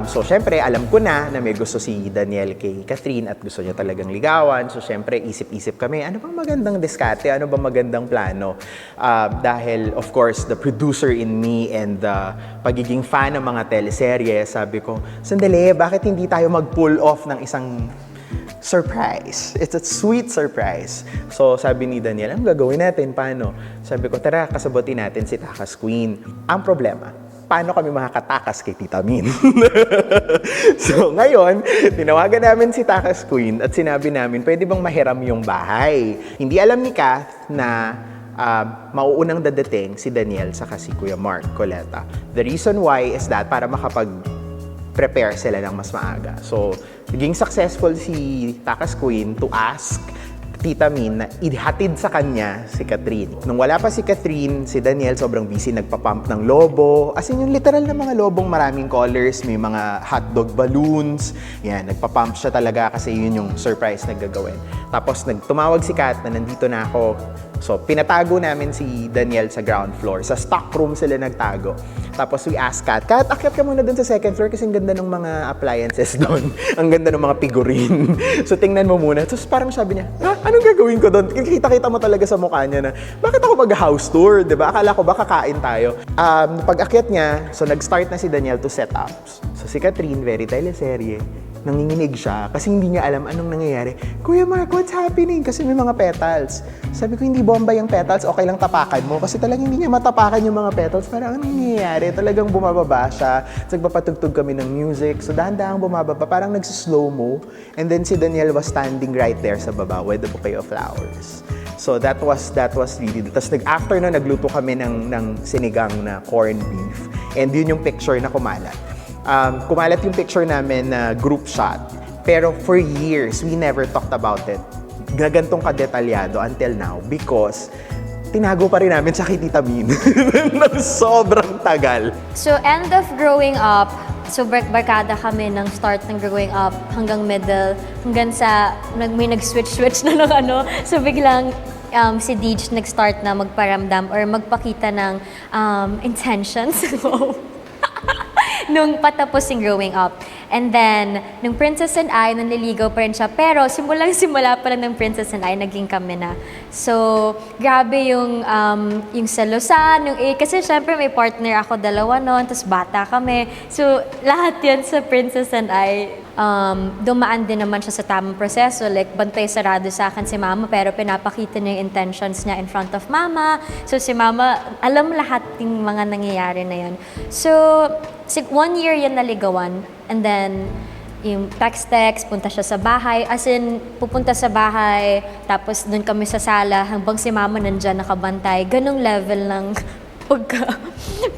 So, syempre, alam ko na may gusto si Daniel kay Catherine at gusto niya talagang ligawan. So, syempre, isip-isip kami, ano bang magandang diskarte? Ano bang magandang plano? Dahil, of course, the producer in me and the pagiging fan ng mga teleserye, sabi ko, sandali, bakit hindi tayo mag-pull off ng isang surprise? It's a sweet surprise. So, sabi ni Daniel, ang gagawin natin? Paano? Sabi ko, tara, kasabutin natin si Takas Queen. Ang problema, paano kami makakatakas kay Tita Min? So, ngayon, tinawagan namin si Takas Queen at sinabi namin, pwede bang mahiram yung bahay? Hindi alam ni Kath na mauunang dadating si Daniel saka si Kuya Mark Coleta. The reason why is that para makapag-prepare sila ng mas maaga. So, naging successful si Takas Queen to ask Tita Min na ihatid sa kanya si Catherine. Nung wala pa si Catherine, si Daniel sobrang busy nagpapump ng lobo. As in yung literal na mga lobong maraming colors, may mga hotdog balloons. Yan, nagpapump siya talaga kasi yun yung surprise na gagawin. Tapos tumawag si Kat na nandito na ako. So, pinatago namin si Daniel sa ground floor. Sa stock room sila nagtago. Tapos we asked Kat, akyat ka muna dun sa second floor kasi ang ganda ng mga appliances doon. Ang ganda ng mga figurine. So, tingnan mo muna. Tapos parang sabi niya, anong gagawin ko doon? Kita-kita mo talaga sa mukha niya na, bakit ako mag-house tour? Diba? Akala ko ba kakain tayo? Pag akyat niya, so nag-start na si Daniel to set up. So, si Catherine, very teleserye. nanginginig siya kasi hindi niya alam anong nangyayari. Kuya Mark, what's happening? Kasi may mga petals. Sabi ko, hindi bomba yung petals, okay lang tapakan mo. Kasi talagang hindi niya matapakan yung mga petals. Parang anong nangyayari? Talagang bumababa siya. So, nagpapatugtog kami ng music. So, dahan-dahang bumababa. Parang nagsuslow mo. And then si Daniel was standing right there sa baba with the bouquet of flowers. So, that was really... Tapos after na nagluto kami ng sinigang na corned beef. And yun yung picture na kumalat. Kumalat yung picture namin na group shot. Pero for years, we never talked about it. Gagantong kadetalyado until now because tinago pa rin namin sa Tita Min ng sobrang tagal. So, end of growing up, so barkada kami ng start ng growing up hanggang middle, hanggang sa may nag-switch na ng ano. So, biglang si Deej nag-start na magparamdam or magpakita ng intentions. Nung patapos yung growing up. And then, nung Princess and I, nanliligaw pa rin siya. Pero, simulang-simula pa lang ng Princess and I, naging kami na. So, grabe yung selosan, kasi syempre may partner ako, dalawa noon, tapos bata kami. So, lahat yan sa Princess and I, dumaan din naman siya sa tamang proseso. Like, bantay sarado sa akin si Mama, pero pinapakita niya yung intentions niya in front of Mama. So, si Mama, alam lahat yung mga nangyayari na yun. So, 1 year yan naligawan. And then, yung text, punta siya sa bahay. As in, pupunta sa bahay, tapos doon kami sa sala, hanggang si Mama nandyan nakabantay. Ganong level ng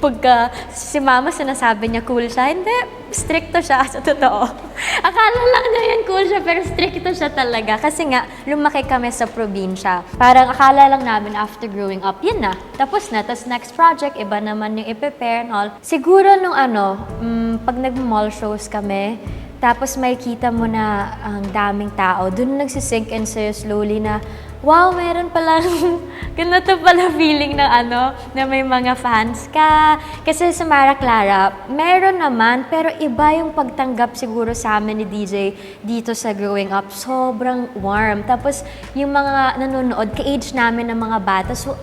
pagka si Mama sinasabi niya cool siya, hindi, stricto siya sa totoo. Akala lang niya yan cool siya, pero stricto siya talaga. Kasi nga, lumaki kami sa probinsya. Parang akala lang namin after growing up, yun na, tapos na. Tapos next project, iba naman yung i-prepare and all. Siguro nung pag nag-mall shows kami, tapos may kita mo na ang daming tao, dun nagsisink in sa'yo slowly na, wow, meron pala, ganito pala feeling na na may mga fans ka. Kasi sa Mara Clara, meron naman, pero iba yung pagtanggap siguro sa amin ni DJ dito sa growing up. Sobrang warm. Tapos yung mga nanonood, ka-age namin ng mga bata, so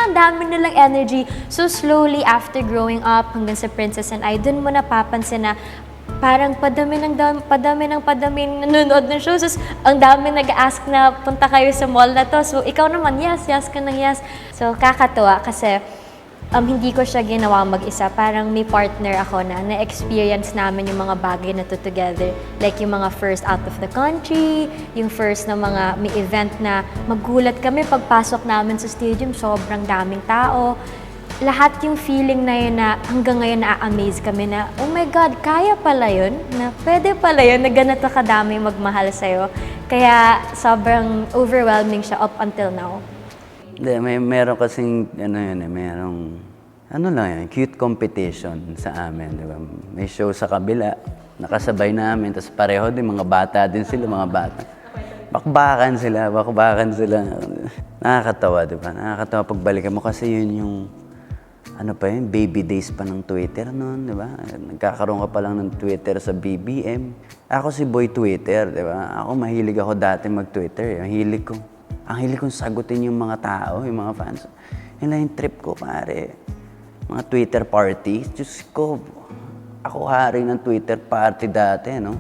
ang dami nilang energy. So slowly after growing up, hanggang sa Princess and I, dun mo napapansin na parang padami nanonood ng shows. Ang dami nag-ask na punta kayo sa mall na to. So, ikaw naman, yes ka ng yes. So, kakatuwa kasi hindi ko siya ginawa mag-isa. Parang may partner ako na-experience namin yung mga bagay na to together. Like yung mga first out of the country, yung first na mga may event na magulat kami pagpasok namin sa stadium, sobrang daming tao. Lahat yung feeling na yun na hanggang ngayon na-amaze kami na, oh my God, kaya pala yun? Na pwede pala yun na ganito kadami magmahal sa'yo. Kaya sobrang overwhelming siya up until now. Hindi, meron kasing, merong, cute competition sa amin, di ba? May show sa kabila, nakasabay namin, tapos pareho din, mga bata din sila, mga bata. Bakbakan sila. Nakakatawa, di ba? Nakakatawa pagbalikan mo kasi yun yung, baby days pa ng Twitter noon, di ba? Nagkakaroon ka pa lang ng Twitter sa BBM. Ako si Boy Twitter, di ba? Ako mahilig ako dati mag-Twitter. Ang hilig kong sagutin yung mga tao, yung mga fans. Yun lang yung trip ko, pare. Mga Twitter party. Diyos ko, ako hari ng Twitter party dati, no?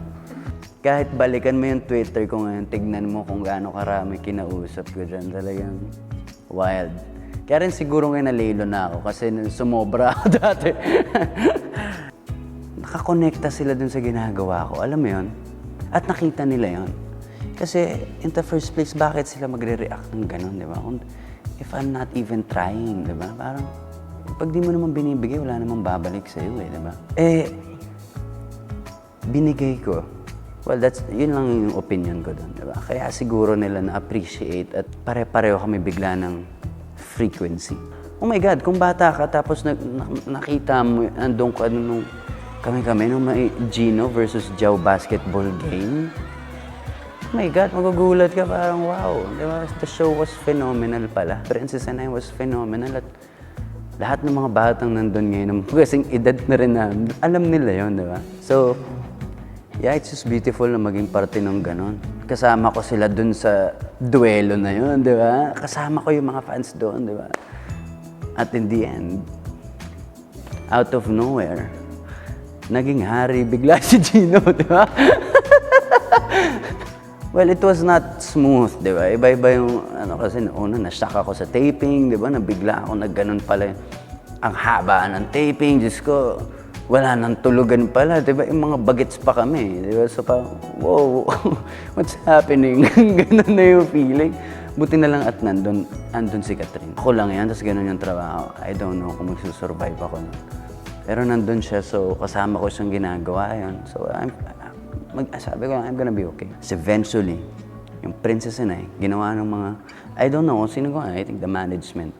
Kahit balikan mo yung Twitter ko ngayon, tignan mo kung gaano karami kinausap ko dyan. Talagang wild. Kaya rin siguro ngayon nalilo na ako kasi sumobra ako dati. Nakakonekta sila dun sa ginagawa ko. Alam mo yun? At nakita nila yun. Kasi in the first place, bakit sila magre-react ng gano'n, di ba? If I'm not even trying, di ba? Parang, pag di mo naman binibigay, wala namang babalik sa'yo, di ba? Binigay ko. Well, yun lang yung opinion ko doon, di ba? Kaya siguro nila na-appreciate at pare-pareho kami bigla ng frequency. Oh my God, kung bata ka tapos nakita mo, andun ka nung kami nung may Gino versus Joe basketball game. Oh my God, magugulat ka parang wow. Diba? The show was phenomenal pala. Princess and I was phenomenal at lahat ng mga batang nandun ngayon, kasing edad na rin na, alam nila yun, diba? So, yeah, it's just beautiful na maging parte ng ganon. Kasama ko sila dun sa duelo na yun, di ba? Kasama ko yung mga fans doon, di ba? At in the end, out of nowhere, naging hari bigla si Gino, di ba? Well, it was not smooth, di ba? Iba-iba yung, kasi una, na-shock ako sa taping, di ba? Nabigla ako, nagganon pala. Ang haba ng taping, Diyos ko, wala nang tulugan pala, di ba? Yung mga bagets pa kami, di ba? So parang, wow, what's happening? Ganon na yung feeling. Buti na lang at andun si Catherine. Ako lang yan, tapos ganon yung trabaho. I don't know kung magsusurvive ako nun. Pero nandun siya, so kasama ko siyang ginagawa yun. So sabi ko, I'm gonna be okay. So eventually, yung Princess and I, ginawa ng mga, I don't know, sino ko, I think the management,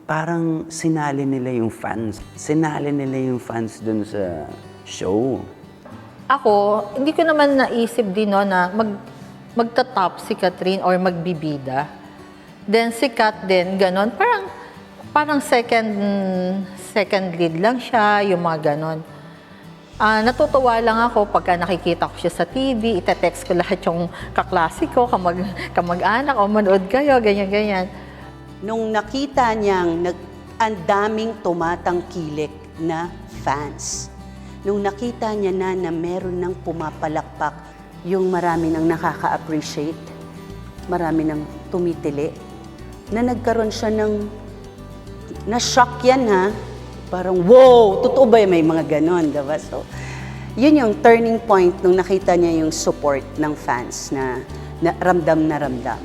parang sinali nila yung fans. Sinali nila yung fans dun sa show. Ako, hindi ko naman naisip din no, na magta-top si Catherine or magbibida. Then si Kat din, ganon. Parang second lead lang siya, yung mga ganon. Natutuwa lang ako pagka nakikita ko siya sa TV, ite-text ko lahat yung kaklase ko, kamag-anak, o manood kayo, ganyan-ganyan. Nung nakita niyang ang daming tumatangkilik na fans, nung nakita niya na meron ng pumapalakpak, yung marami nang nakaka-appreciate, marami nang tumitili, na nagkaroon siya ng, na-shock yan ha, parang, wow, totoo ba may mga ganon, diba? So, yun yung turning point nung nakita niya yung support ng fans na ramdam na ramdam.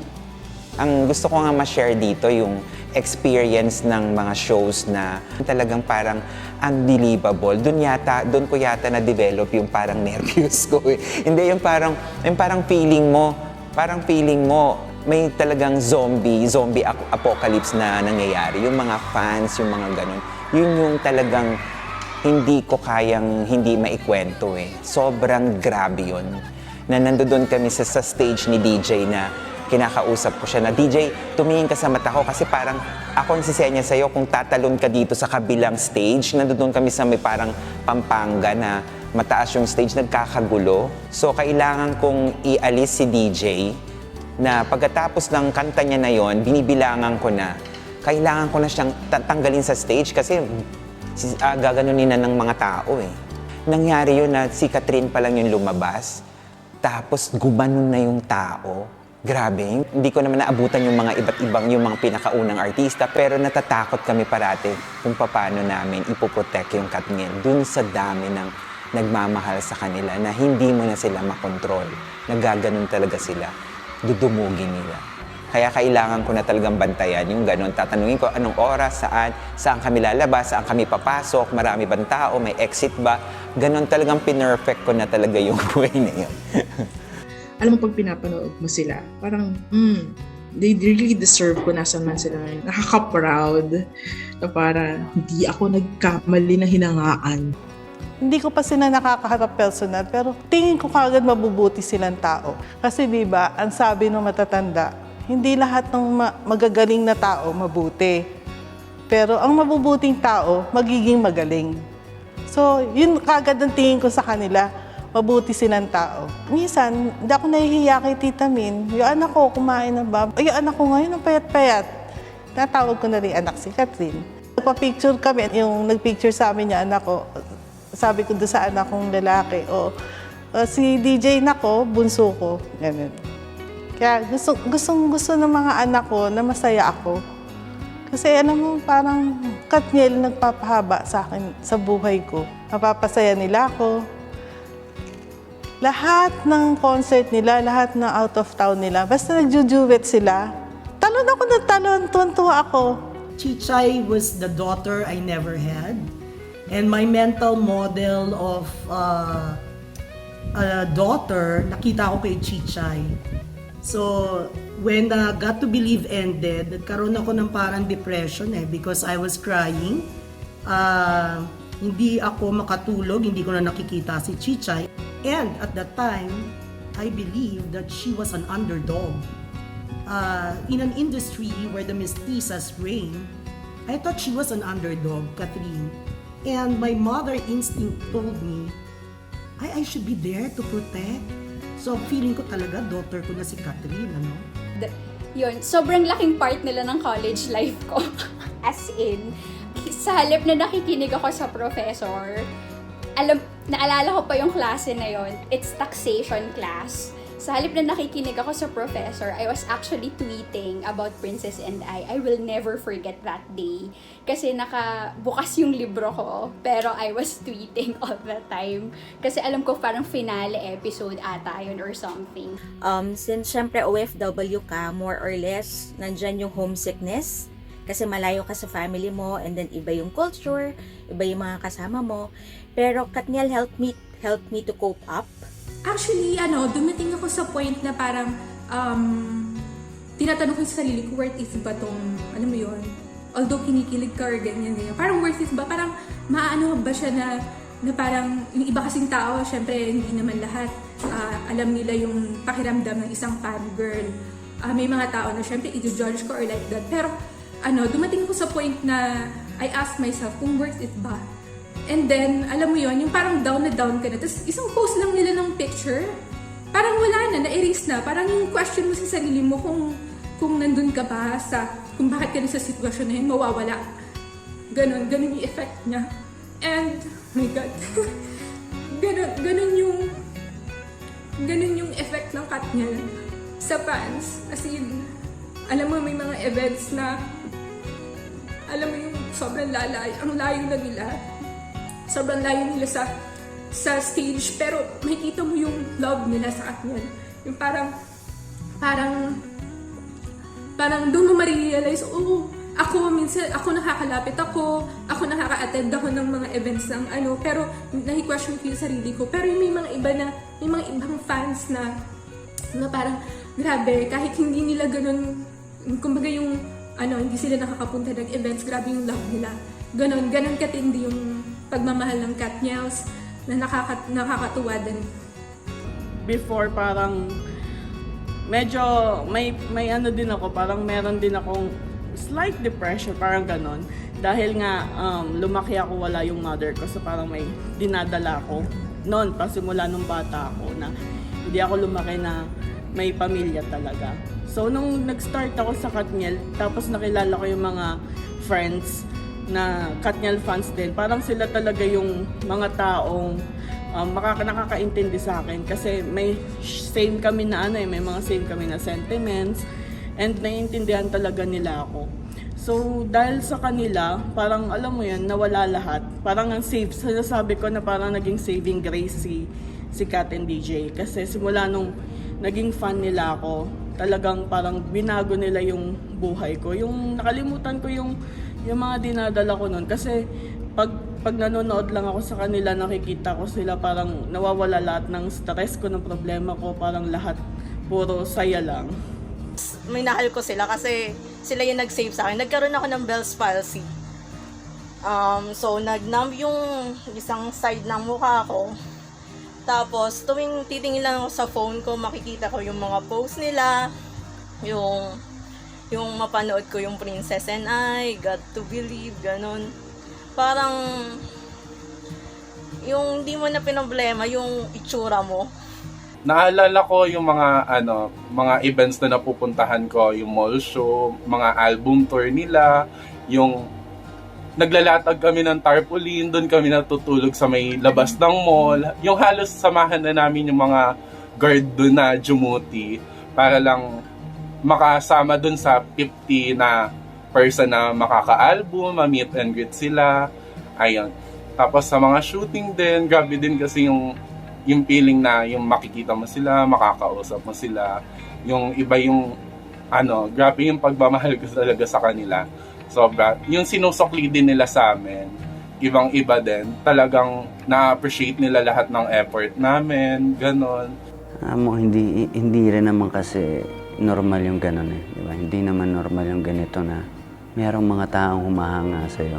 Ang gusto ko nga ma-share dito yung experience ng mga shows na talagang parang unbelievable. Doon ko yata na-develop yung parang nervous ko. Hindi, yung parang feeling mo, may talagang zombie apocalypse na nangyayari. Yung mga fans, yung mga ganun. Yun yung talagang hindi ko kayang hindi maikwento eh. Sobrang grabe yun. Na nandoon kami sa stage ni DJ na kinakausap ko siya na, DJ, tumingin ka sa mata ko kasi parang ako ang sisenya sa'yo kung tatalon ka dito sa kabilang stage. Nandoon kami sa may parang Pampanga na mataas yung stage, nagkakagulo. So, kailangan kong ialis si DJ na pagkatapos ng kanta niya na yon, binibilangan ko na kailangan ko na siyang tanggalin sa stage kasi gaganunin na ng mga tao eh. Nangyari yun na si Catherine pa lang yung lumabas, tapos gumanon na yung tao. Grabe, hindi ko naman naabutan yung mga iba't ibang, yung mga pinakaunang artista, pero natatakot kami parati kung paano namin ipoprotect yung Katniel dun sa dami ng nagmamahal sa kanila na hindi mo na sila makontrol. Nagaganon talaga sila, dudumugin nila. Kaya kailangan ko na talagang bantayan yung ganon. Tatanungin ko anong oras, saan kami lalabas, saan kami papasok, marami bang tao, may exit ba. Ganon talagang pinerfect ko na talaga yung buhay na yun. Alam mo, pag pinapanood mo sila, parang, they really deserve kung nasan man sila ngayon. Nakaka-proud na parang hindi ako nagkamali na hinangaan. Hindi ko pa sila nakakaharap personal, pero tingin ko kagad mabubuti silang tao. Kasi di ba, ang sabi ng matatanda, hindi lahat ng magagaling na tao mabuti. Pero ang mabubuting tao, magiging magaling. So, yun kagad ang tingin ko sa kanila, mabuti silang tao. Minsan, hindi ako nahihiya kay Tita Min. Yung anak ko, kumain na ba? Yung anak ko ngayon, ang payat-payat. Natawag ko na rin anak si Catherine. Nagpa-picture kami, yung nagpicture sa amin yung anak ko. Sabi ko doon sa anak kong lalaki, si DJ na ko, bunso ko. Ganun. Kaya gusto ng mga anak ko na masaya ako. Kasi alam mo, parang Katniel nagpapahaba sa akin, sa buhay ko. Napapasaya nila ako. Lahat ng concert nila, lahat ng out of town nila, basta nagjujuwet sila, talon ako ng talon, tuwan-tuwa ako. Chichay was the daughter I never had. And my mental model of a daughter, nakita ko kay Chichay. So, when Got to Believe ended, nagkaroon ako ng parang depression because I was crying. Hindi ako makatulog, hindi ko na nakikita si Chichay. And at that time, I believe that she was an underdog. In an industry where the mestizas reign, I thought she was an underdog, Catherine. And my mother instinct told me, I should be there to protect. So feeling ko talaga, daughter ko na si Catherine, ano? Yun, sobrang laking part nila ng college life ko. As in, sa halip na nakikinig ako sa professor, naalala ko pa yung klase na yon. It's taxation class. Sa halip na nakikinig ako sa professor, I was actually tweeting about Princess and I will never forget that day. Kasi nakabukas yung libro ko, pero I was tweeting all the time. Kasi alam ko parang finale episode ata yun or something. Since syempre OFW ka, more or less, nandyan yung homesickness. Kasi malayo ka sa family mo, and then iba yung culture, iba yung mga kasama mo. Pero Katniel helped me to cope up. Actually, dumating ako sa point na parang tinatanong ko sa sarili ko, worth it ba tong, alam mo yun, although kinikilig ka or ganyan. Parang worth it ba? Parang maano ba siya na parang yung iba kasing tao, syempre hindi naman lahat alam nila yung pakiramdam ng isang fangirl. May mga tao na syempre i-judge ko or like that. Pero dumating ako sa point na I asked myself kung worth it ba? And then, alam mo yon, yung parang down na down ka na. Tapos isang post lang nila ng picture, parang wala na, na-erase na. Parang yung question mo sa sarili mo kung nandun ka ba kung bakit ka na sa sitwasyon na yun, mawawala. Ganon yung effect niya. And, my God, ganon yung effect ng Katniel sa fans. As in, alam mo, may mga events na, alam mo yung sobrang ang layo na nila. Sobrang layo nila sa stage, pero makikita mo yung love nila sa Katniel. Yung parang doon mo marirealize, minsan ako nakakalapit ako nakaka-attend ako ng mga events ng pero nahi-question ko yung sarili ko. Pero may mga ibang fans na parang, grabe, kahit hindi nila ganun, kumbaga yung, hindi sila nakakapunta ng events, grabe yung love nila. Ganon katindi yung pagmamahal ng Katniels na nakakatuwa din. Before parang medyo may din ako, parang meron din akong slight depression, parang ganon. Dahil nga lumaki ako, wala yung mother ko, so parang may dinadala ako noon pa simula nung bata ako na hindi ako lumaki na may pamilya talaga. So nung nag-start ako sa Katniel, tapos nakilala ko yung mga friends na Katniel fans din, parang sila talaga yung mga taong nakakaintindi sa akin kasi may same kami na may mga same kami na sentiments and naiintindihan talaga nila ako. So dahil sa kanila, parang alam mo yan, nawala lahat. Parang ang sinasabi ko na parang naging saving grace si Kat and DJ kasi simula nung naging fan nila ako, talagang parang binago nila yung buhay ko. Yung nakalimutan ko yung mga dinadala ko noon kasi pag nanonood lang ako sa kanila, nakikita ko sila parang nawawala lahat ng stress ko, ng problema ko, parang lahat puro saya lang. May nahal ko sila kasi sila yung nag-save sa akin. Nagkaroon ako ng Bell's palsy. So nag-numb yung isang side ng mukha ko. Tapos tuwing titingin lang ako sa phone ko, makikita ko yung mga post nila, yung mapanood ko yung Princess and I, Got to Believe, ganon. Parang yung hindi mo na pinoblema yung itsura mo. Naalala ko yung mga events na napupuntahan ko, yung mall show, mga album tour nila, yung naglalatag kami ng tarpaulin, doon kami natutulog sa may labas ng mall. Yung halos samahan na namin yung mga guard doon na Jumuti para lang makasama doon sa 50 na person na makaka-album, ma-meet and greet sila. Ayun. Tapos sa mga shooting din, grabe din kasi yung feeling na yung makikita mo sila, makakausap mo sila. Yung iba yung, grabe yung pagmamahal ko talaga sa kanila. Sobra. Yung sinusukli din nila sa amin, ibang-iba din. Talagang na-appreciate nila lahat ng effort namin, ganon. Hindi rin naman kasi normal yung ganon eh. Diba? Hindi naman normal yung ganito na merong mga taong humahanga sa'yo.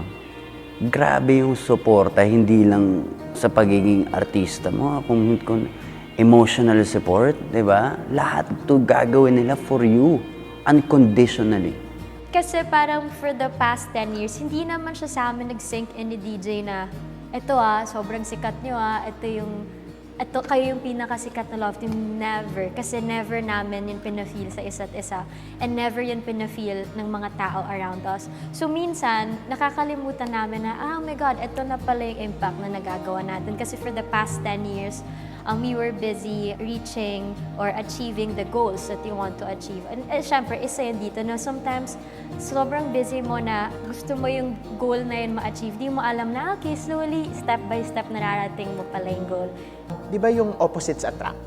Grabe yung suporta, hindi lang sa pagiging artista mo, kung emotional support, di ba? Lahat ito gagawin nila for you, unconditionally. Kasi parang for the past 10 years, hindi naman siya sa amin nag-sync in ni DJ na ito sobrang sikat nyo ito kayo yung pinakasikat na love team. Never. Kasi never namin yun pinafeel sa isa't isa. And never yun pinafeel ng mga tao around us. So minsan, nakakalimutan namin na, oh my God, ito na pala yung impact na nagagawa natin. Kasi for the past 10 years, we were busy reaching or achieving the goals that you want to achieve. And syempre, isa yun dito na sometimes sobrang busy mo na gusto mo yung goal na yun ma-achieve. Di mo alam na, okay, slowly, step by step, nararating mo pala yung goal. Di ba yung opposites attract?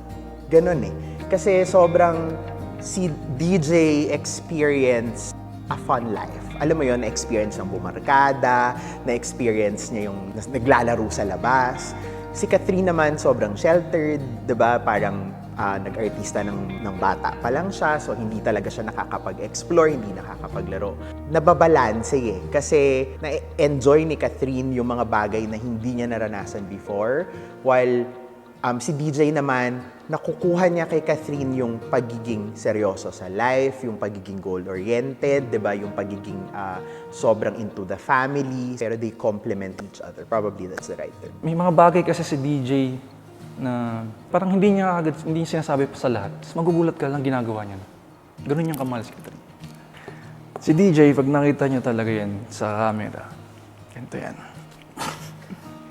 Ganon eh. Kasi sobrang si DJ experience a fun life. Alam mo yon, na-experience ng bumarkada, na-experience niya yung naglalaro sa labas. Si Catherine naman sobrang sheltered, 'di ba? Parang nag-artista ng bata pa lang siya, so hindi talaga siya nakakapag-explore, hindi nakakapaglaro. Nababalanse eh, kasi na-enjoy ni Catherine yung mga bagay na hindi niya naranasan before, while si DJ naman, nakukuha niya kay Catherine yung pagiging seryoso sa life, yung pagiging goal-oriented, 'di ba? Yung pagiging sobrang into the family, pero they complement each other. Probably that's the right term. May mga bagay kasi si DJ na parang hindi niya sinasabi pa sa lahat. Tapos magugulat ka lang ginagawa niya. Ganun yung kamahal si Catherine. Si DJ, pag nakita niyo talaga yan sa camera, ganito yan.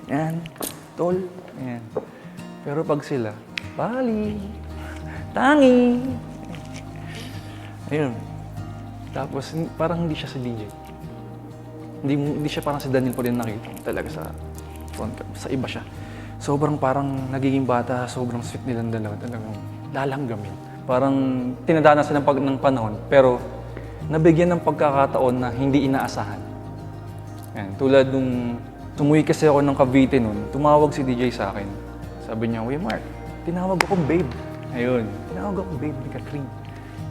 Yan, tol, yan. Pero pag sila, bali, tangi. Ayun. Tapos parang hindi siya si DJ. Hindi siya parang si Daniel po din nakita talaga sa front cam. Sa iba siya. Sobrang parang nagiging bata, sobrang sweet nilang dalawa. Talagang lalanggamin. Parang tinadaanan sila ng panahon, pero nabigyan ng pagkakataon na hindi inaasahan. Yan. Tulad nung tumuwi kasi ako ng Cavite noon, tumawag si DJ sa akin. Sabi niya, "Uy, Mark, tinawag ako babe." Ayun, tinawag ako babe ni Catherine.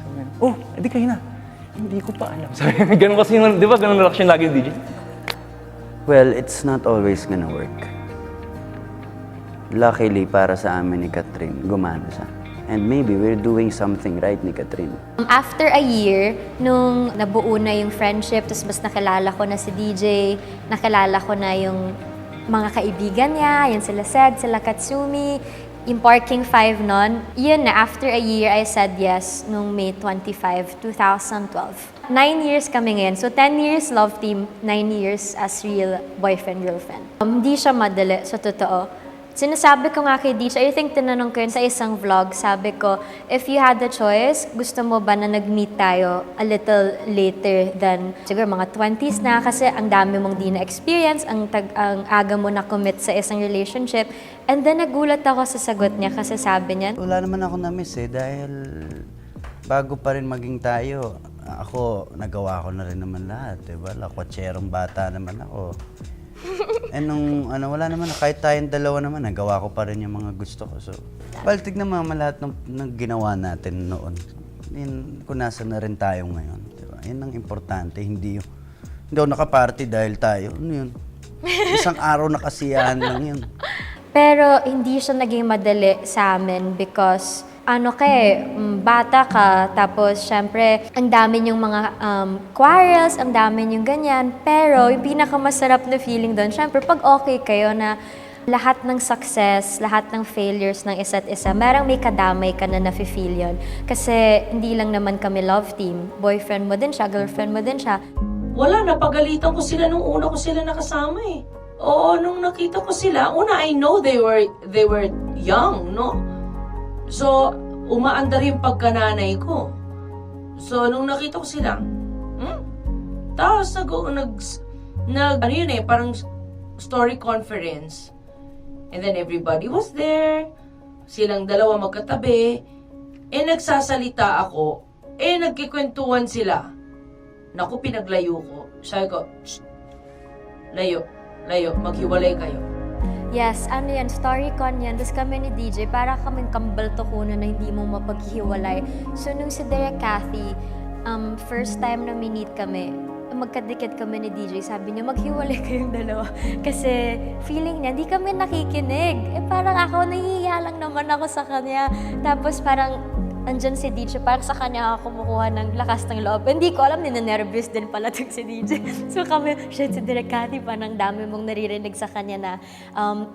Sabi niya, "Oh, edi kayo na." Hindi ko pa alam. Sabi niya, ganun kasi yung, di ba ganun reaction lagi yung DJ? Well, it's not always gonna work. Luckily, para sa amin ni Catherine, gumana siya. And maybe we're doing something right ni Catherine. After a year, nung nabuo na yung friendship, tapos mas nakilala ko na si DJ, nakilala ko na yung mga kaibigan niya, yan sila Sed, sila Katsumi, yung Parking 5 nun. Yun na, after a year, I said yes nung May 25, 2012. 9 years kami ngayon. So 10 years love team, 9 years as real boyfriend-girlfriend. Hindi siya madali, sa totoo. Sinasabi ko nga kay DJ, I think tinanong ko yun sa isang vlog, sabi ko, if you had the choice, gusto mo ba na nag-meet tayo a little later than siguro mga 20s na kasi ang dami mong di na-experience, ang aga mo na-commit sa isang relationship. And then nagulat ako sa sagot niya kasi sabi niya, Wala naman ako na-miss eh dahil bago pa rin maging tayo, ako, nagawa ko na rin naman lahat, diba? Lakwatserong bata naman ako. And wala naman, kahit tayong dalawa naman, nagawa ko pa rin yung mga gusto ko. So, tignan mo lahat ng ginawa natin noon. Kung nasa na rin tayo ngayon, diba? Yan ang importante, hindi ako nakaparty dahil tayo. Ano yun? Isang araw na kasiyahan lang yun. Pero hindi siya naging madali sa amin because bata ka, tapos syempre, ang dami yung mga quarrels, ang dami yung ganyan. Pero yung pinakamasarap na feeling doon, syempre, pag okay kayo na lahat ng success, lahat ng failures ng isa't isa, merang may kadamay ka na nafe-feel yun. Kasi hindi lang naman kami love team. Boyfriend mo din siya, girlfriend mo din siya. Wala, napagalitan ko sila nung una ko sila nakasama eh. Oo, nung nakita ko sila, una, I know they were young, no? So, umaandar yung pagkananay ko. So, nung nakita ko sila, tapos parang story conference. And then everybody was there. Silang dalawa magkatabi. Nagsasalita ako. Nagkikwentuhan sila. Naku, pinaglayo ko. Sabi ko, layo, maghiwalay kayo. Yes, StoryCon yan. Tapos kami ni DJ, para kaming kambal to kuno na hindi mo mapaghiwalay. So, nung si Derek Cathy, first time na minit kami, magkadikit kami ni DJ, sabi niya, maghiwalay kayong dalawa. Kasi feeling niya, hindi kami nakikinig. Parang ako, nahihiya lang naman ako sa kanya. Tapos parang, andyan si DJ, parang sa kanya ako kumukuha ng lakas ng loob. Hindi ko alam, nina-nervous din pala itong si DJ. So kami, si Direk Cathy, parang dami mong naririnig sa kanya na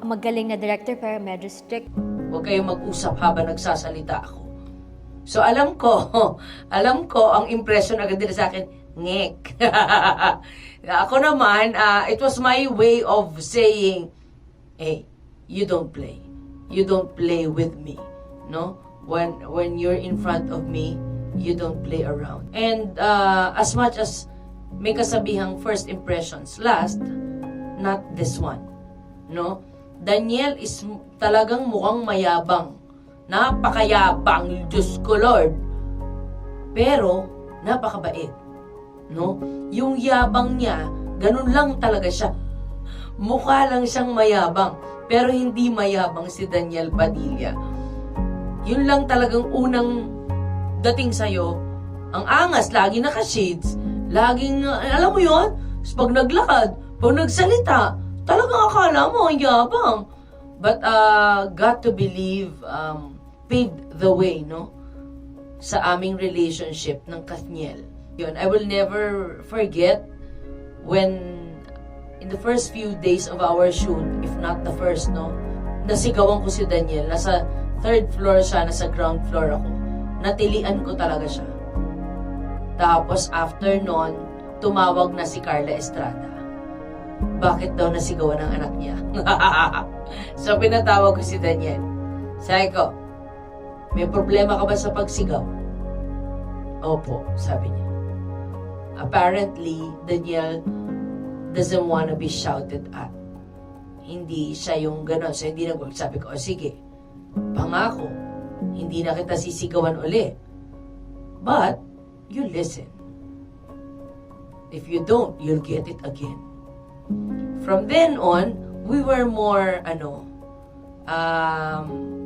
magaling na director, pero medyo strict. Huwag kayong mag-usap habang nagsasalita ako. So alam ko ang impression agad nila sa akin, ngek. Ako naman, it was my way of saying, hey, you don't play. you don't play with me, no? When you're in front of me, you don't play around. And as much as may kasabihang first impressions last, not this one, no? Daniel is talagang mukhang mayabang. Napakayabang, Diyos ko Lord. Pero, napakabait, no? Yung yabang niya, ganun lang talaga siya. Mukha lang siyang mayabang, pero hindi mayabang si Daniel Padilla. Yun lang talagang unang dating sa'yo. Ang angas, lagi naka-shades, laging, alam mo yun? Pag naglakad, pag nagsalita, talagang akala mo ang yabang. But got to believe, paved the way, no? Sa aming relationship ng Kathniel. Yun, I will never forget when in the first few days of our shoot, if not the first, no? Nasigawan ko si Daniel. Nasa third floor siya, nasa ground floor ako. Natilian ko talaga siya. Tapos after nun, tumawag na si Carla Estrada. Bakit daw nasigawan ng anak niya? So pinatawag ko si Daniel. Sabi ko, may problema ka ba sa pagsigaw? Opo, sabi niya. Apparently, Daniel doesn't want to be shouted at. Hindi siya yung gano'n. So hindi sabi ko, sige, pangako, hindi na kita sisigawan uli. But, you listen. If you don't, you'll get it again. From then on, we were more,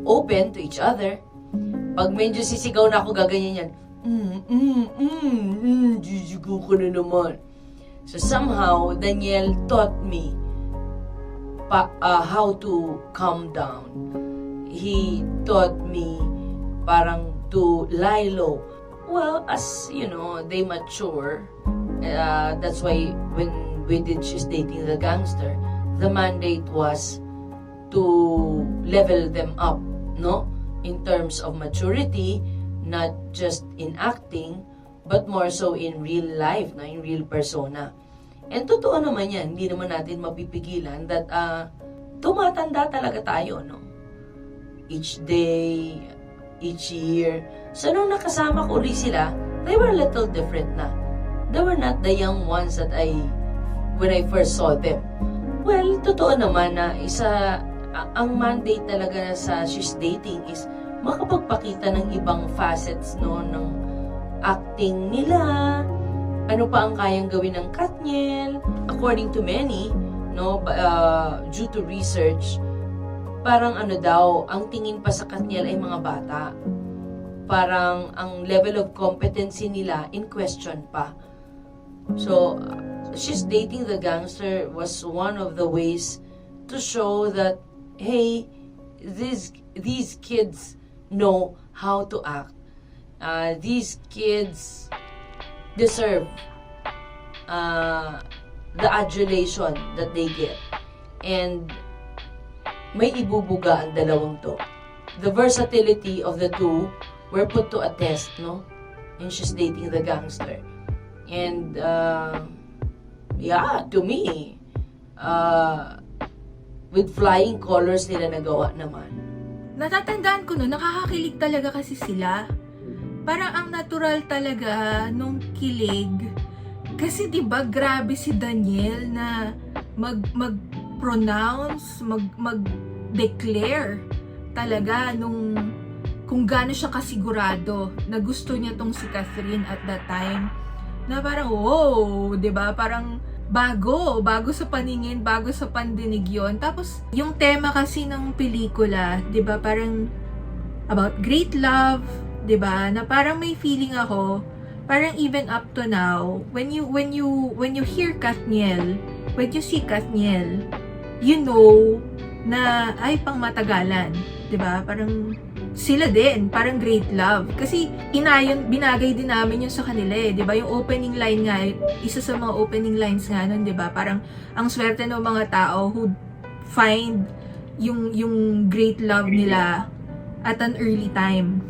open to each other. Pag medyo sisigaw na ako, gaganyan yan. Sisigaw ko na naman. So somehow, Daniel taught me how to calm down. He taught me parang to lie low. Well, as you know, they mature. That's why when we did She's Dating the Gangster, the mandate was to level them up, no? In terms of maturity, not just in acting, but more so in real life, na in real persona. And totoo naman yan, hindi naman natin mapipigilan that tumatanda talaga tayo, no? Each day, each year. So nung nakasama ko ulit sila, they were a little different na. They were not the young ones that when I first saw them. Well, totoo naman na ang mandate talaga sa She's Dating is makapagpakita ng ibang facets, no, ng acting nila, ano pa ang kayang gawin ng Kathniel. According to many, no, due to research, parang ang tingin pa sa Kathniel ay mga bata. Parang ang level of competency nila in question pa. So, She's Dating the Gangster was one of the ways to show that, hey, these kids know how to act. These kids deserve the adulation that they get. And may ibubuga ang dalawang to. The versatility of the two were put to a test, no? In She's Dating the Gangster. And, yeah, to me, with flying colors nila nagawa naman. Natatandaan ko nakakakilig talaga kasi sila. Parang ang natural talaga nung kilig. Kasi 'di ba grabe si Daniel na mag-pronounce, mag-declare talaga nung kung gaano siya kasigurado na gusto niya tong si Catherine at that time. Na parang, wow, 'di ba? Parang bago sa paningin, bago sa pandinig yon. Tapos, yung tema kasi ng pelikula, 'di ba? Parang about great love, 'di ba? Na parang may feeling ako, parang even up to now, when you hear Kathniel, when you see Kathniel, you know na ay pang matagalan, 'di ba? Parang sila din, parang great love. Kasi binagay din namin yun sa kanila eh, 'di ba? Yung opening line nga, isa sa mga opening lines nga nun, 'di ba? Parang ang swerte ng mga tao who find yung great love nila at an early time.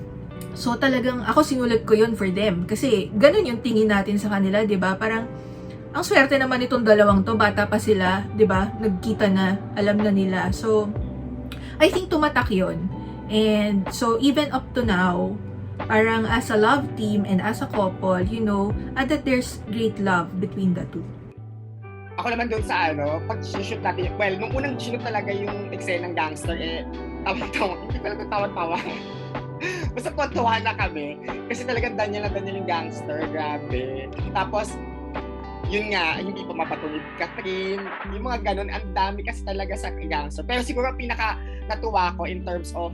So talagang ako sinulat ko yun for them kasi ganun yung tingin natin sa kanila, 'di ba? Parang ang swerte naman itong dalawang to, bata pa sila, 'di ba? Nagkita na, alam na nila. So I think tumatak yun. And so even up to now, parang as a love team and as a couple, you know, that there's great love between the two. Ako naman doon sa pag shoot natin, well, nung unang shoot talaga yung eksena ng gangster, tawa-tawa, hindi pala tawa-tawa. Basta kwentuhan na kami. Kasi talagang Daniel yung gangster, grabe. Tapos, yun nga, hindi pa mapatulid Catherine, yung mga ganun, ang dami kasi talaga sa gangster. Pero siguro pinaka natuwa ko in terms of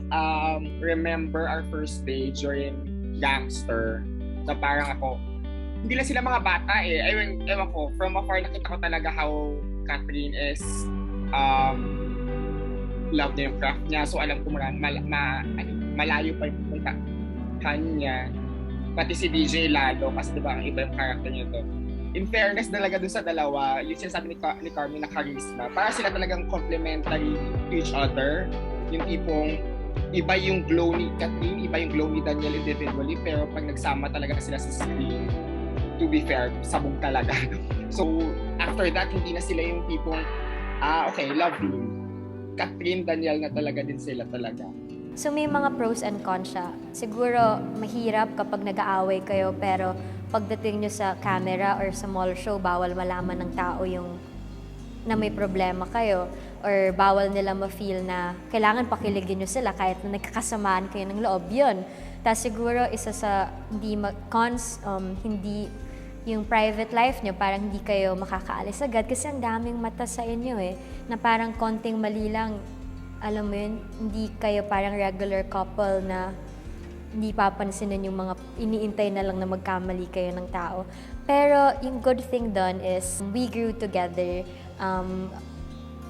remember our first day during gangster. So parang ako, hindi lang sila mga bata ewan ko, from afar nakita ko talaga how Catherine is love niya yung craft niya. So alam ko malayo pa yung puntahan niya. Pati si DJ lalo, kasi diba ang iba yung character niya to. In fairness talaga dun sa dalawa, yung sinasabi ni Carmen na charisma, para sila talagang complementary to each other. Yung tipong iba yung glow ni Catherine, iba yung glow ni Daniel individually, pero pag nagsama talaga sila sa screen, to be fair, sabog talaga. So, after that, hindi na sila yung tipong, okay, love you. Catherine, Daniel na talaga din sila talaga. So may mga pros and cons siya. Siguro mahirap kapag nag-aaway kayo, pero pagdating nyo sa camera or sa mall show, bawal malaman ng tao yung na may problema kayo, or bawal nila ma-feel na kailangan pakiligin nyo sila kahit na nagkakasamaan kayo ng loob. Yun. Tapos siguro isa sa cons, hindi yung private life nyo, parang hindi kayo makakaalis agad kasi ang daming mata sa inyo na parang konting mali lang, alam mo yun, hindi kayo parang regular couple na hindi papansinin yung mga iniintay na lang na magkamali kayo ng tao. Pero yung good thing doon is we grew together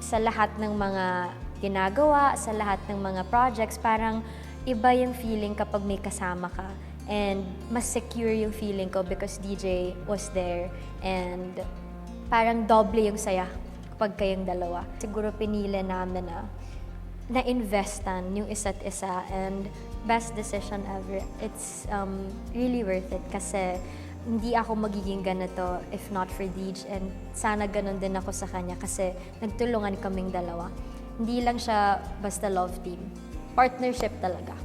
sa lahat ng mga ginagawa, sa lahat ng mga projects, parang iba yung feeling kapag may kasama ka. And mas secure yung feeling ko because DJ was there. And parang doble yung saya kapag kayong dalawa. Siguro pinili namin na investan yung isa't isa, and best decision ever. It's really worth it kasi hindi ako magiging ganito if not for DJ, and sana ganun din ako sa kanya kasi nagtulungan kaming dalawa. Hindi lang siya basta love team. Partnership talaga.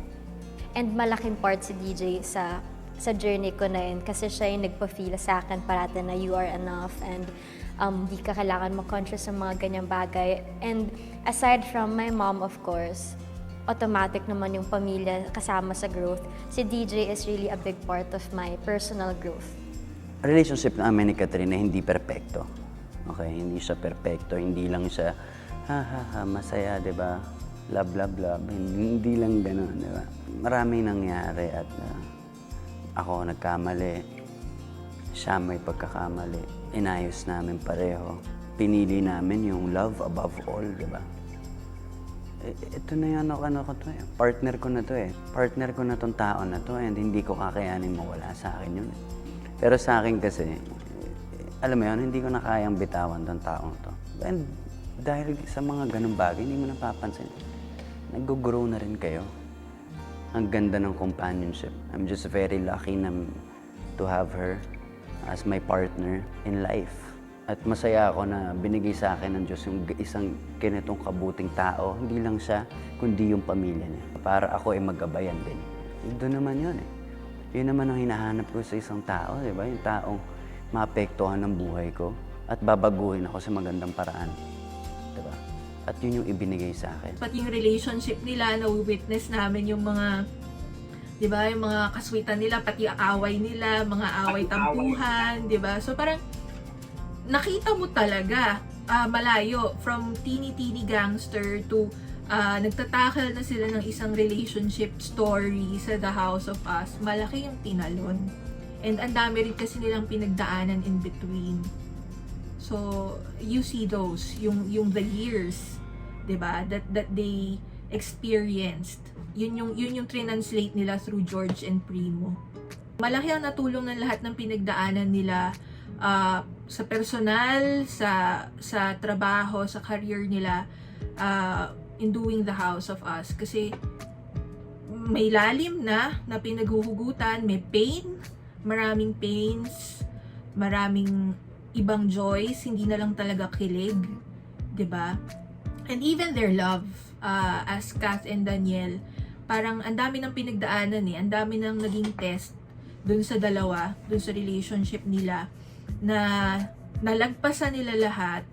And malaking part si DJ sa journey ko na yun kasi siya yung nagpa-feel sa akin parati na you are enough, and di ka kailangan mag-conscious sa mga ganyang bagay. And aside from my mom, of course, automatic naman yung pamilya kasama sa growth. Si DJ is really a big part of my personal growth. Relationship namin ni Katrina hindi perpekto. Okay, hindi siya perpekto, hindi lang siya masaya, 'di ba? Love. Hindi lang gano'n, 'di ba? Maraming nangyari at ako nagkamali. Siya may pagkakamali. Inayos namin pareho. Pinili namin yung love above all, 'di ba? Ito na yan partner ko na to Partner ko na tong tao na to, and hindi ko kakayanin mawala sa akin yun. Pero sa akin kasi, alam mo yun, hindi ko na kayang bitawan tong taong to. And dahil sa mga ganung bagay, hindi mo napapansin. Nag-grow na rin kayo. Ang ganda ng companionship. I'm just very lucky to have her as my partner in life. At masaya ako na binigay sa akin ng Diyos yung isang ganitong kabuting tao. Hindi lang siya, kundi yung pamilya niya. Para ako ay magabayan din. Doon naman yun Yun naman ang hinahanap ko sa isang tao, di ba? Yung taong maapektuhan ng buhay ko at babaguhin ako sa magandang paraan. Di ba? At yun yung ibinigay sa akin. Pati yung relationship nila, na-witness namin yung mga, di ba, yung mga kaswitan nila, pati away nila, mga away tampuhan, di ba? So parang, nakita mo talaga malayo from teeny gangster to nagtatakal na sila ng isang relationship story sa The House of Us. Malaki yung tinalon. And ang dami rin kasi nilang pinagdaanan in between. So, you see those, yung the years, 'di ba, that they experienced. Yun yung translate nila through George and Primo. Malaki ang natulong ng lahat ng pinagdaanan nila sa personal, sa trabaho, sa career nila in doing The House of Us. Kasi may lalim na pinaghuhugutan, may pain, maraming pains, maraming ibang joys, hindi na lang talaga kilig, 'di ba? And even their love, as Kath and Daniel, parang ang dami ng pinagdaanan ang dami ng naging test dun sa dalawa, dun sa relationship nila, na nalagpasan nila lahat.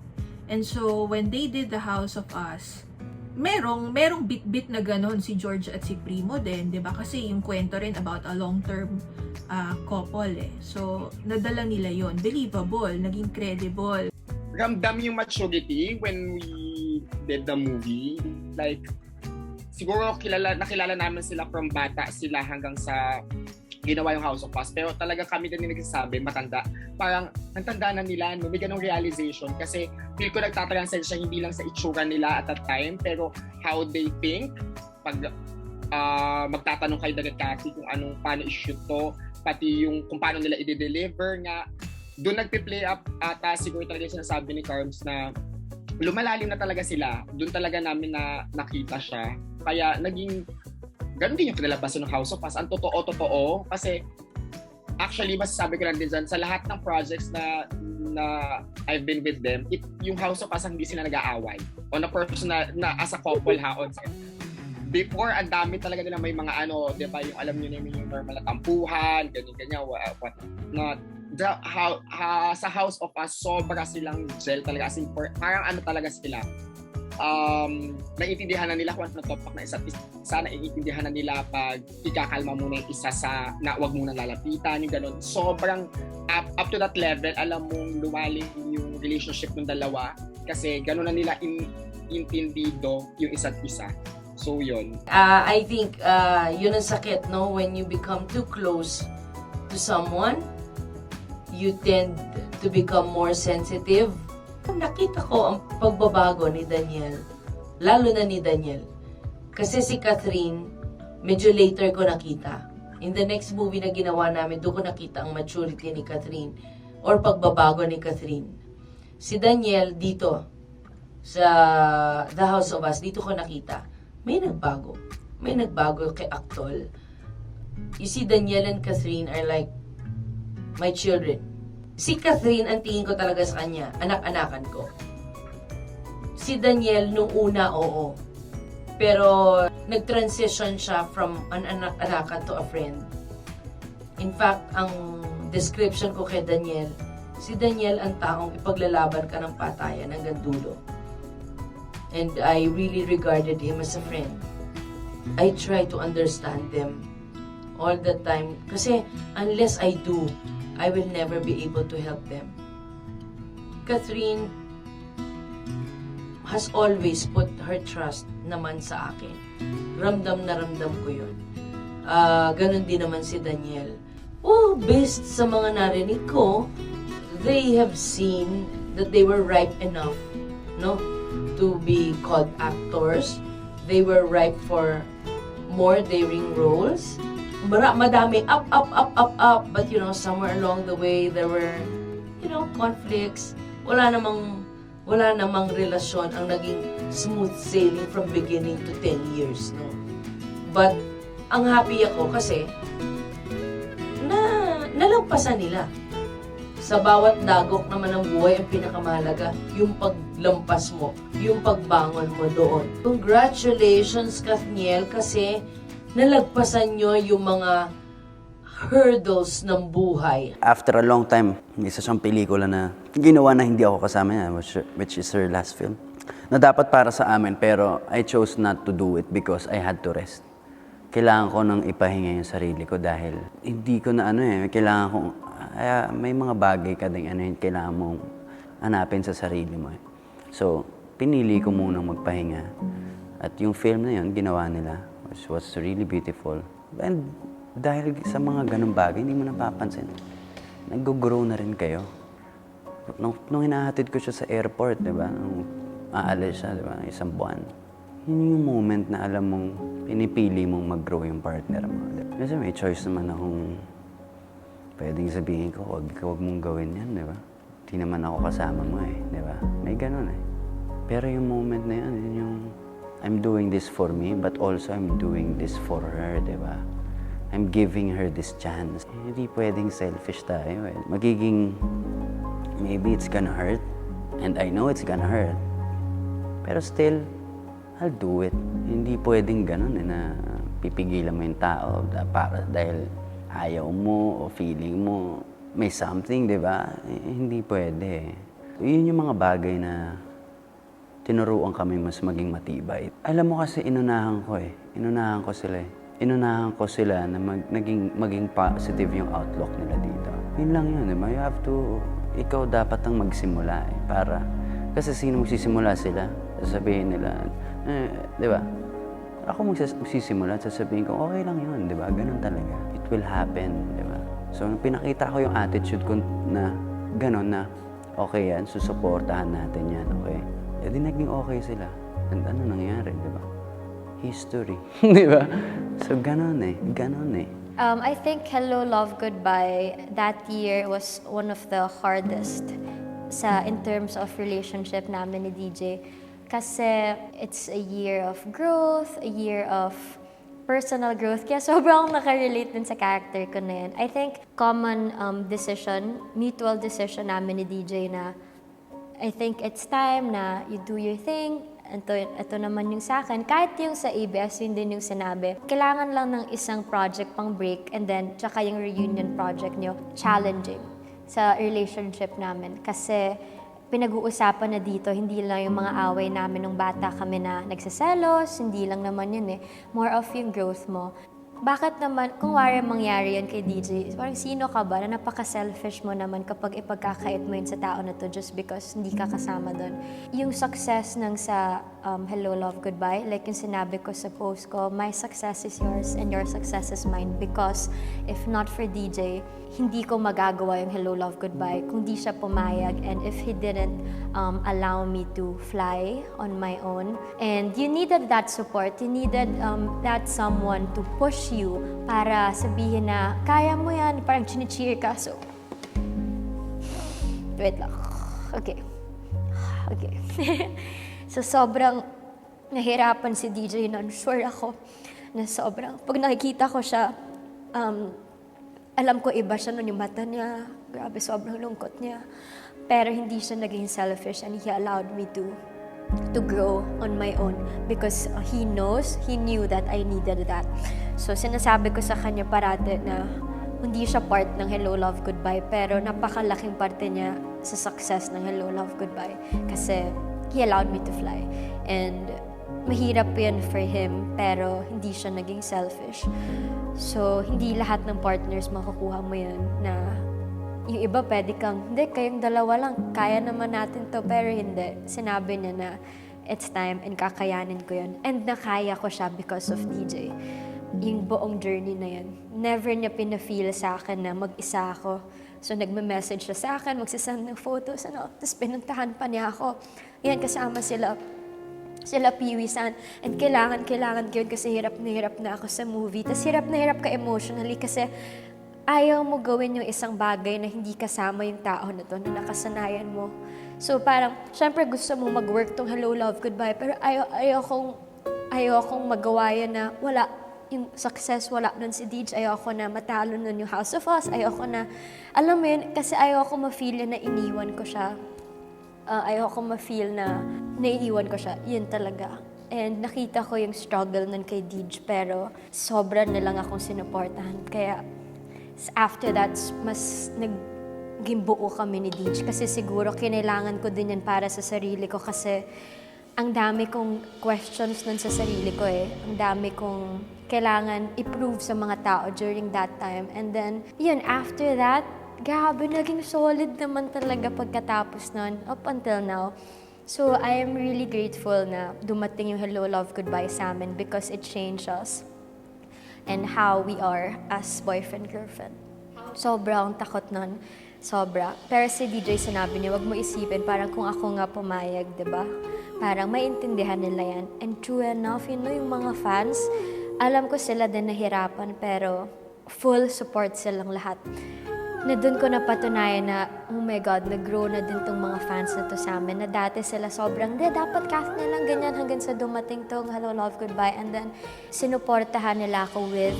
And so, when they did The House of Us, merong bit-bit na ganon si George at si Primo din, 'di ba? Kasi yung kwento rin about a long-term couple So, nadala nila yon, believable, naging credible. Ramdam yung maturity when we did the movie. Like, siguro nakilala namin sila from bata sila hanggang sa ginawa yung House of Us. Pero talaga kami din yung nagsasabi, matanda. Parang, ang tanda na nila, no? May ganong realization. Kasi, feel ko nagtatranscend siya hindi lang sa itsura nila at that time, pero how they think. Pag magtatanong kay Dagat Cathy kung paano i-shoot to, pati yung kung paano nila i-deliver nga. Doon nagpe-play up ata siguro talaga yung sinasabi ni Carbs na lumalalim na talaga sila. Doon talaga namin na nakita siya. Kaya naging ganun din yung kinalabasan ng House of Us. Ang totoo-totoo. Kasi actually, masasabi ko lang din dyan, sa lahat ng projects na I've been with them, yung House of Us hindi sila nag-aaway. On a personal, na as a couple before, ang dami talaga nila may mga di ba, yung alam nyo namin yung normal na tampuhan, ganyan, what not. Sa House of Us, sobra silang gel talaga. As in, parang talaga sila. Naiintindihan na nila kung ano topak na isa't isa, naiintindihan na nila pag ikakalma muna yung isa sa na wag muna lalapitan, yung ganun. Sobrang up to that level, alam mong lumalim yung relationship ng dalawa kasi ganun na nila intindido yung isa't isa. So yun. I think yun ang sakit, no? When you become too close to someone, you tend to become more sensitive. Nakita ko ang pagbabago ni Daniel, lalo na ni Daniel. Kasi si Catherine, medyo later ko nakita. In the next movie na ginawa namin, doon ko nakita ang maturity ni Catherine or pagbabago ni Catherine. Si Daniel dito, sa The House of Us, dito ko nakita, may nagbago. May nagbago kay Actol. You see, Daniel and Catherine are like my children. Si Catherine, ang tingin ko talaga sa kanya, anak-anakan ko. Si Daniel, nung una, oo. Pero, nag-transition siya from an anak-anakan to a friend. In fact, ang description ko kay Daniel, si Daniel ang taong ipaglalaban ka ng patayan hanggang dulo. And I really regarded him as a friend. I try to understand them all the time. Kasi, unless I do, I will never be able to help them. Catherine has always put her trust naman sa akin. Ramdam na ramdam ko yun. Ganon din naman si Daniel. Based sa mga narinig ko, they have seen that they were ripe enough, no, to be called actors. They were ripe for more daring roles. Madami up. But, somewhere along the way, there were, conflicts. Wala namang relasyon ang naging smooth sailing from beginning to 10 years, no? But, ang happy ako kasi, nalampasan nila. Sa bawat dagok naman ng buhay, ang pinakamahalaga, yung paglampas mo, yung pagbangon mo doon. Congratulations, Kathniel, kasi nalagpasan nyo yung mga hurdles ng buhay. After a long time, isa siyang pelikula na ginawa na hindi ako kasama niya, which is her last film. Na dapat para sa amin, pero I chose not to do it because I had to rest. Kailangan ko nang ipahinga yung sarili ko dahil hindi ko na kailangan kong, may mga bagay ka din kailangan mong hanapin sa sarili mo. So, pinili ko munang magpahinga. At yung film na yun, ginawa nila. Which was really beautiful. And dahil sa mga ganung bagay, hindi mo napapansin. Nag-grow na rin kayo. Nung hinahatid ko siya sa airport, di ba? Nung aalis siya, di ba? Isang buwan. Yun yung moment na alam mong pinipili mong mag-grow yung partner mo. Diba? Kasi may choice naman akong pwedeng sabihin ko, huwag mong gawin yan, di ba? Di naman ako kasama mo di ba? May ganun Pero yung moment na yun, yun yung I'm doing this for me, but also I'm doing this for her, di ba? I'm giving her this chance. Hindi pwedeng selfish tayo Magiging, maybe it's gonna hurt, and I know it's gonna hurt. Pero still, I'll do it. Hindi pwedeng ganun na pipigilan mo yung tao para dahil ayaw mo o feeling mo may something, di ba? Hindi pwede. Yun yung mga bagay na tinuruan kami mas maging matibay. Alam mo kasi inunahan ko eh. Inunahan ko sila eh. Inunahan ko sila na maging positive yung outlook nila dito. Yun lang yun, di ba? You have to, ikaw dapat ang magsimula eh. Para, kasi sino magsisimula sila? Sasabihin nila, di ba? Ako magsisimula at sasabihin ko, okay lang yun, di ba? Ganun talaga. It will happen, di ba? So, pinakita ko yung attitude ko na ganun na, okay yan, susuportahan natin yan, okay? E di naging okay sila. And ano nangyari, di ba? History, di ba? So, ganun eh. I think Hello, Love, Goodbye, that year was one of the hardest in terms of relationship namin ni DJ. Kasi it's a year of growth, a year of personal growth. Kaya sobrang nakarelate din sa character ko na yan. I think common decision, mutual decision namin ni DJ na I think it's time na you do your thing. Ito naman yung sa akin. Kahit yung sa ABS, yun din yung sinabi. Kailangan lang ng isang project pang break and then tsaka yung reunion project nyo, challenging sa relationship namin. Kasi pinag-uusapan na dito, hindi lang yung mga away namin nung bata kami na nagsiselos, hindi lang naman yun eh. More of yung growth mo. Bakit naman, kung wari mangyari yan kay DJ, parang sino ka ba na napaka-selfish mo naman kapag ipagkakait mo yun sa tao na to just because hindi ka kasama doon. Yung success ng sa Hello, Love, Goodbye, like yung sinabi ko sa post ko, my success is yours and your success is mine because if not for DJ, hindi ko magagawa yung Hello, Love, Goodbye kung di siya pumayag and if he didn't allow me to fly on my own. And you needed that support, you needed that someone to push you para sabihin na, kaya mo yan, parang chini-cheer ka. So, wait lang. Okay. So, sobrang nahirapan si DJ noon. Sure ako na sobrang, pag nakikita ko siya, alam ko iba siya noon, yung mata niya. Grabe, sobrang lungkot niya. Pero hindi siya naging selfish and he allowed me to grow on my own because he knew that I needed that. So, sinasabi ko sa kanya parati na hindi siya part ng Hello, Love, Goodbye, pero napakalaking parte niya sa success ng Hello, Love, Goodbye. Kasi he allowed me to fly. And mahirap yan for him, pero hindi siya naging selfish. So, hindi lahat ng partners makukuha mo yan na yung iba pwede kang, hindi, kayong dalawa lang, kaya naman natin to, pero hindi. Sinabi niya na it's time and kakayanin ko yun. And nakaya ko siya because of DJ. Yung buong journey na yan. Never niya pinafeel sa akin na mag-isa ako. So, nagme-message siya sa akin, magsasend ng photos, tapos pinuntahan pa niya ako. Yan, kasama sila Pee-wee-san. And kailangan ko yun kasi hirap na ako sa movie. Tapos hirap ka emotionally kasi ayaw mo gawin yung isang bagay na hindi kasama yung tao na to, na nakasanayan mo. So parang, syempre gusto mo mag-work tong Hello, Love, Goodbye, pero ayaw akong magawa yan na wala, yung success wala nun si DJ, ayaw ako na matalo nun yung House of Us, ayaw ako na, alam mo yun, kasi ayaw ako ma-feel na iniwan ko siya. Ayaw ako ma-feel na naiiwan ko siya. Yun talaga. And nakita ko yung struggle nun kay DJ, pero sobra na lang akong sinuportahan. Kaya after that, mas naging buo kami ni DJ. Kasi siguro kinailangan ko din yan para sa sarili ko kasi ang dami kong questions nun sa sarili ko eh. Ang dami kong kailangan i-prove sa mga tao during that time. And then, yun, after that, grabe, naging solid naman talaga pagkatapos nun, up until now. So, I am really grateful na dumating yung Hello, Love, Goodbye sa amin because it changed us and how we are as boyfriend-girlfriend. Sobrang takot nun. Sobra. Pero si DJ sinabi niya, wag mo isipin, parang kung ako nga pumayag, diba? Parang maintindihan nila yan. And true enough, yung mga fans, alam ko sila din nahirapan, pero full support silang lahat. Na doon ko napatunayan na, oh my God, nag-grow na din tong mga fans na to sa amin. Na dati sila sobrang, dapat cast na lang ganyan hanggang sa dumating tong Hello, Love, Goodbye. And then, sinuportahan nila ako with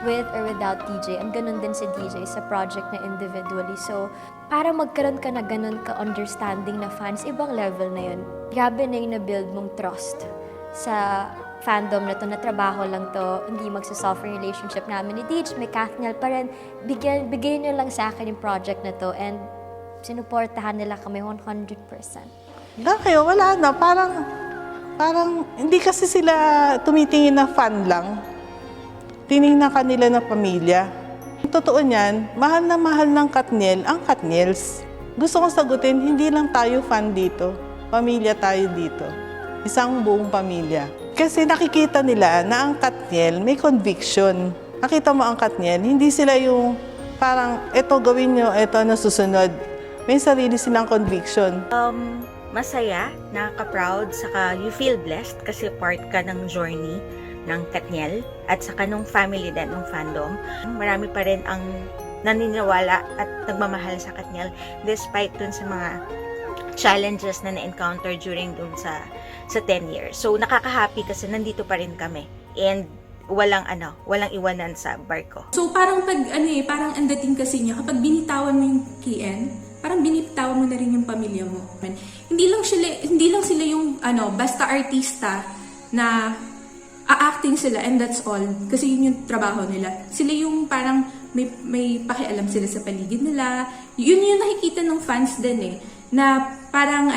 or without DJ. And ganun din si DJ sa project na individually. So, para magkaroon ka na ganun ka-understanding na fans, ibang level na yun. Grabe na yung na-build mong trust sa fandom na to, na trabaho lang to, hindi magsusuffer yung relationship namin ni DJ, may Kathniel pa rin, bigay nyo lang sa akin yung project na to and sinuportahan nila kami 100%. Dahil wala na, parang hindi kasi sila tumitingin na fan lang. Tiningnan kanila na pamilya. Totoo niyan, mahal na mahal ng Kathniel ang Kathniels. Gusto kong sagutin, hindi lang tayo fan dito. Pamilya tayo dito. Isang buong pamilya. Kasi nakikita nila na ang Kathniel may conviction. Nakita mo ang Kathniel, hindi sila yung parang, eto gawin nyo, eto na susunod. May sarili silang conviction. Masaya, nakaka-proud, saka you feel blessed kasi part ka ng journey ng Kathniel at saka nung family din, ng fandom. Marami pa rin ang naniniwala at nagmamahal sa Kathniel despite dun sa mga challenges na na-encounter during dun sa 10 years. So nakaka-happy kasi nandito pa rin kami and walang iwanan sa barko. So parang parang ang dating kasi niya, kapag binitawan mo yung KN, parang binitawan mo na rin yung pamilya mo. Hindi lang sila yung basta artista na a-acting sila and that's all. Kasi yun yung trabaho nila. Sila yung parang may pakialam sila sa paligid nila. Yun yung nakikita ng fans din na parang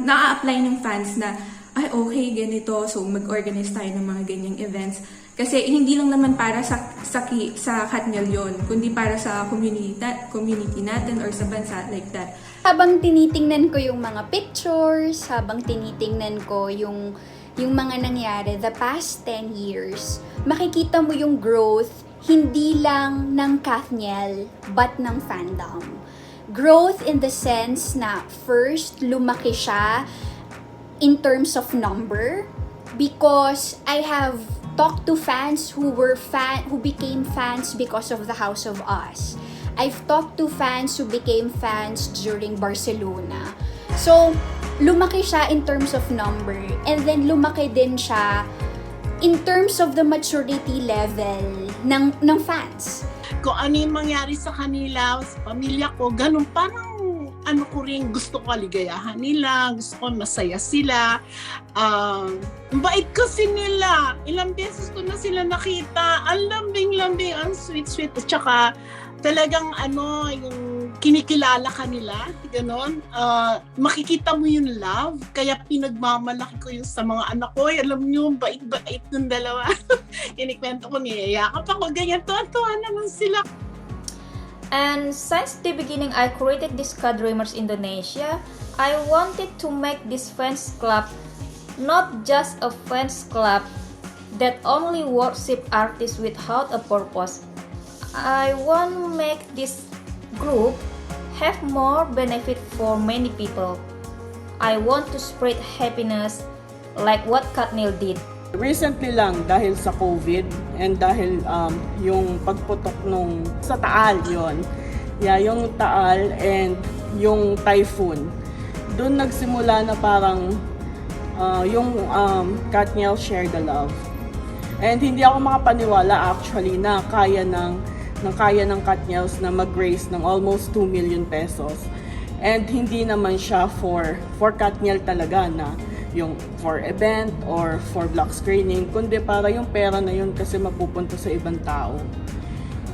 na-a-apply ng fans na ay okay ganito, so mag-organize tayo ng mga ganyang events. Kasi hindi lang naman para sa Kathniel yon, kundi para sa community natin or sa bansa like that. Habang tinitingnan ko yung mga pictures, habang tinitingnan ko yung mga nangyari the past 10 years, makikita mo yung growth hindi lang ng Kathniel but ng fandom. Growth in the sense na first lumaki siya in terms of number, because I have talked to fans who became fans because of the House of Us. I've talked to fans who became fans during Barcelona. So, lumaki siya in terms of number, and then lumaki din siya in terms of the maturity level ng fans. Kung ano yung mangyari sa kanila, sa pamilya ko, ganun, parang ko rin, gusto ko kaligayahan nila, gusto ko masaya sila. Bait kasi nila. Ilang beses ko na sila nakita. Ang lambing-lambing, ang sweet-sweet. At saka talagang yung kinikilala ka nila, ganon. Makikita mo yung love, kaya pinagmamalaki ko yung sa mga anak ko. Alam nyo, bait-bait ng dalawa. Kinikwento ko, niyayakap ako, ganyan. Tuwa-tuwa naman sila. And since the beginning I created this Kadreamers Indonesia, I wanted to make this fans club not just a fans club that only worship artists without a purpose. I want to make this group have more benefit for many people. I want to spread happiness like what Kathniel did. Recently lang, dahil sa COVID and dahil yung pagputok nung sa Taal yon, yung Taal and yung typhoon, doon nagsimula na parang yung Kathniel share the love. And hindi ako makapaniwala actually na kaya ng Kathniels na mag-raise ng almost 2 million pesos. And hindi naman siya for Kathniel talaga na yung for event or for block screening, kundi para yung pera na yun kasi mapupunta sa ibang tao.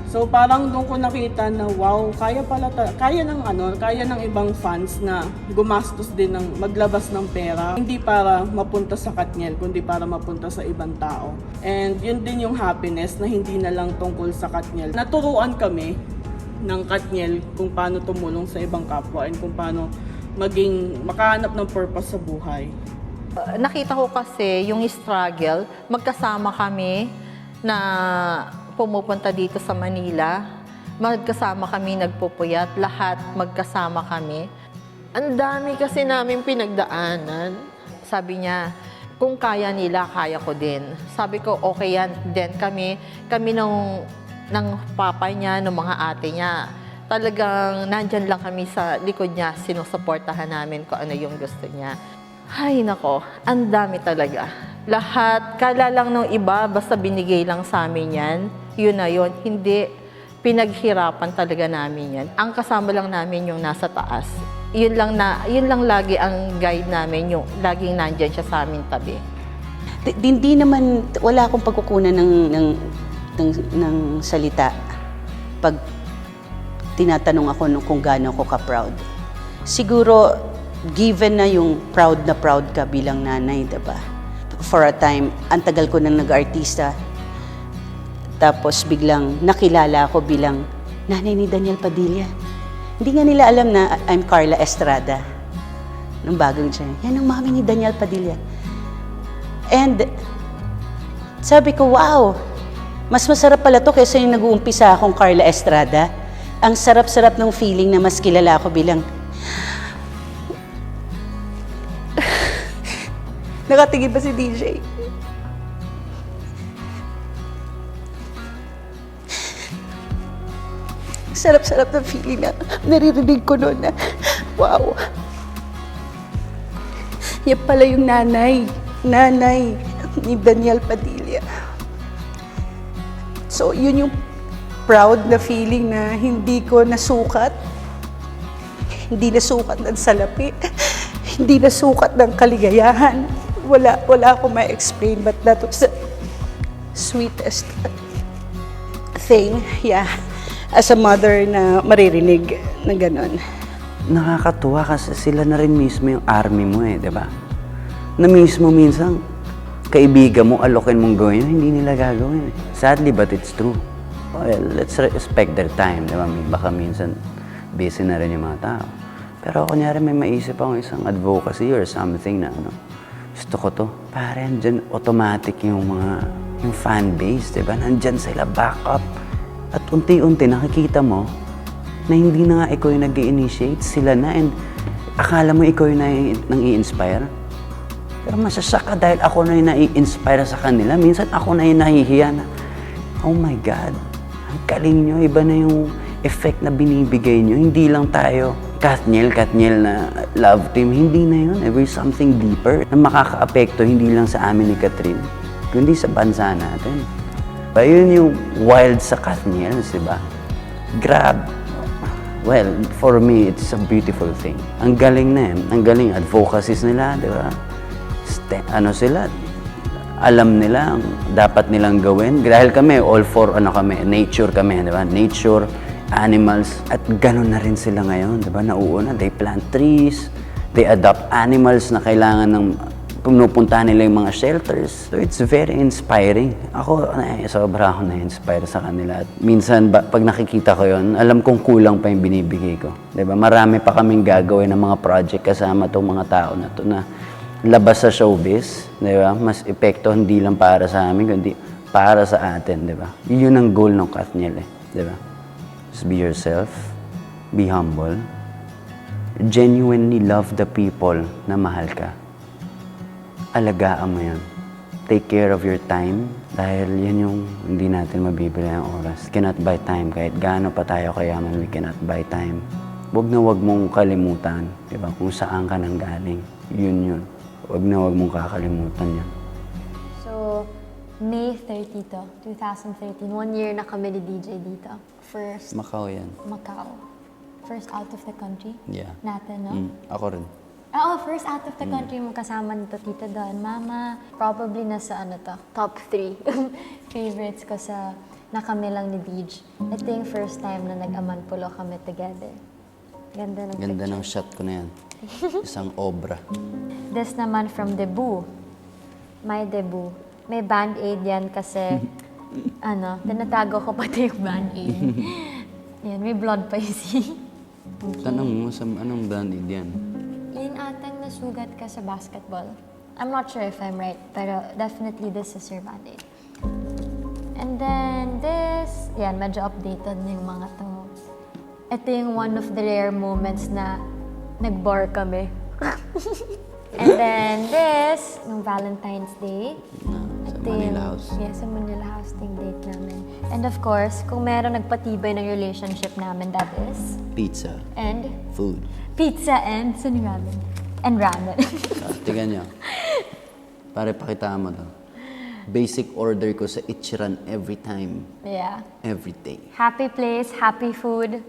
So parang doon ko nakita na wow, kaya ng ibang fans na gumastos din ng maglabas ng pera, hindi para mapunta sa Kathniel, kundi para mapunta sa ibang tao. And yun din yung happiness na hindi na lang tungkol sa Kathniel. Naturuan kami ng Kathniel kung paano tumulong sa ibang kapwa and kung paano makahanap ng purpose sa buhay. Nakita ko kasi yung struggle, magkasama kami na pumupunta dito sa Manila. Magkasama kami nagpupuyat, lahat magkasama kami. Ang dami kasi namin pinagdaanan. Sabi niya, kung kaya nila, kaya ko din. Sabi ko, okay yan. Then kami ng papa niya, ng mga ate niya, talagang nandyan lang kami sa likod niya, sinusuportahan namin kung ano yung gusto niya. Ay nako, ang dami talaga. Lahat, kala lang ng iba, basta binigay lang sa amin yan. Yun na yun, hindi pinaghirapan talaga namin yan. Ang kasama lang namin yung nasa taas. Yun lang lagi ang guide namin, yung laging nandyan siya sa amin tabi. Hindi naman, wala akong pagkukunan ng salita pag tinatanong ako kung gaano ako ka-proud. Siguro, given na yung proud na proud ka bilang nanay, diba? For a time, ang tagal ko nang nag-artista. Tapos biglang nakilala ako bilang nanay ni Daniel Padilla. Hindi nga nila alam na I'm Carla Estrada. Nung bagong siya, yan ang mami ni Daniel Padilla. And sabi ko, wow, mas masarap pala to kaysa yung nag-uumpisa akong Carla Estrada. Ang sarap-sarap ng feeling na mas kilala ako bilang nakatingin pa si DJ. Sarap-sarap ng feeling na naririnig ko noon na, wow. Yan pala yung nanay ni Daniel Padilla. So, yun yung proud na feeling na hindi ko nasukat. Hindi nasukat ng salapi. Hindi nasukat ng kaligayahan. Wala ako ma-explain, but that was the sweetest thing, yeah, as a mother na maririnig na gano'n. Nakakatuwa kasi sila na rin mismo yung army mo eh, di ba? Na mismo minsan, kaibigan mo, alokin mong gawin, hindi nila gagawin eh. Sadly, but it's true. Well, let's respect their time, di ba? Baka minsan, busy na rin yung mga tao. Pero kunyari may maisip akong isang advocacy or something na gusto ko to. Pare, andyan automatic yung fan base, di ba? Nandyan sila, backup. At unti-unti nakikita mo na hindi na nga ikaw yung nag-i-initiate, sila na, and akala mo ikaw yung nang i-inspire. Pero masasaka dahil ako na yung nai-inspire sa kanila. Minsan ako na yung nahihiya na, oh my God, ang galing nyo, iba na yung effect na binibigay nyo. Hindi lang tayo Katniel na love team. Hindi na yun. There's something deeper na makaka-apekto hindi lang sa amin ni Catherine, kundi sa bansa natin. Ayun yung wild sa Katniel, di ba? Grab. Well, for me, it's a beautiful thing. Ang galing na yan. Ang galing advocacies nila, di ba? Sila, alam nila ang dapat nilang gawin. Dahil kami, all for nature kami, di ba? Nature, animals, at gano'n na rin sila ngayon, di ba? Nauuna, they plant trees, they adopt animals na kailangan ng pinupuntahan nila yung mga shelters. So it's very inspiring. Ako, sobra ako na-inspire sa kanila. At minsan, pag nakikita ko yun, alam kong kulang pa yung binibigay ko. Di ba? Marami pa kaming gagawin ng mga project kasama itong mga tao na to na labas sa showbiz, di ba? Mas epekto hindi lang para sa amin, kundi para sa atin, di ba? Yun ang goal ng Katniel, di ba? Just be yourself, be humble, genuinely love the people na mahal ka. Alagaan mo yan. Take care of your time dahil yan yung hindi natin mabibili ang oras. Cannot buy time. Kahit gaano pa tayo kayaman, we cannot buy time. Huwag na huwag mong kalimutan, diba? Kung saan ka nang galing. Yun. Huwag na huwag mong kakalimutan yan. So, May 30 to, 2013. 1 year na kami ni DJ dito. First... Macau yan. Macau. First out of the country. Yeah. Natin, no? Ako rin. Oo, first out of the country mo kasama nito, Tita Don. Mama, probably nasa top 3 favorites ko sa na kami lang ni DJ. Ito yung first time na nag-amanpulo kami together. Ganda ng Ganda picture. ng shot ko na yan. Isang obra. This naman from debut. My debut. May band-aid yan kasi, tinatago ko pati yung band-aid. Yan, may blood pa you see. Tanong mo, anong band-aid yan? Yun atang nasugat ka sa basketball. I'm not sure if I'm right, pero definitely this is your band-aid. And then this, yan, medyo updated na yung mga to. Ito yung one of the rare moments na nag-bar kami. And then this, yung Valentine's Day. Sa Manila House. Yeah, sa Manila House yung date namin. And of course, kung meron nagpatibay ng relationship namin, that is... Pizza. And? Food. Pizza and ramen. And ramen. Tingnan nyo. Pare, pakitaan mo to. Basic order ko sa Ichiran every time. Yeah. Every day. Happy place, happy food.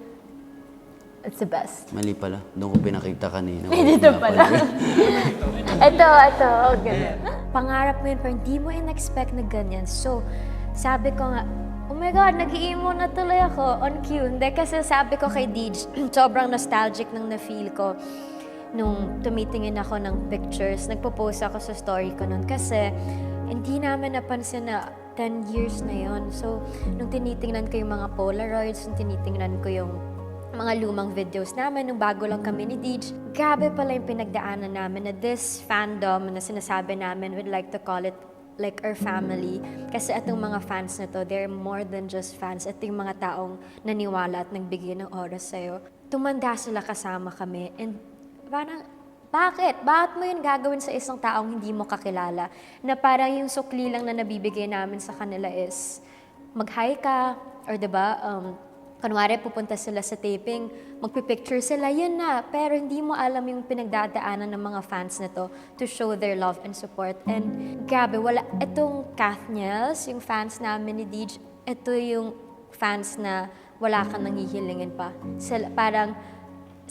It's the best. Mali pala. Doon ko pinakita kanina. Dito pala. Ito. Ganun. pangarap mo yun, pero hindi mo in-expect na ganyan. So, sabi ko nga, oh my God, nag-i-emo na tuloy ako on cue. Hindi, kasi sabi ko kay Deej, sobrang nostalgic nang na-feel ko nung tumitingin ako ng pictures. Nagpo-post ako sa story ko nun kasi hindi namin napansin na 10 years na yon. So, nung tinitingnan ko yung mga Polaroids, nung tinitingnan ko yung mga lumang videos namin, nung bago lang kami ni Deej, grabe pala yung pinagdaanan namin na this fandom na sinasabi namin, we'd like to call it like our family. Kasi itong mga fans na to, they're more than just fans. Ito yung mga taong naniwala at nagbigay ng oras sa'yo. Tumanda sila kasama kami. And parang, bakit? Bakit mo yun gagawin sa isang taong hindi mo kakilala? Na parang yung sukli lang na nabibigay namin sa kanila is mag-hi ka, or diba, kunwari pupunta sila sa taping, magpipicture sila, yun na. Pero hindi mo alam yung pinagdadaanan ng mga fans na to show their love and support. And grabe, wala, itong Kathniels, yung fans namin ni Deej, ito yung fans na wala kang nanghihilingin pa.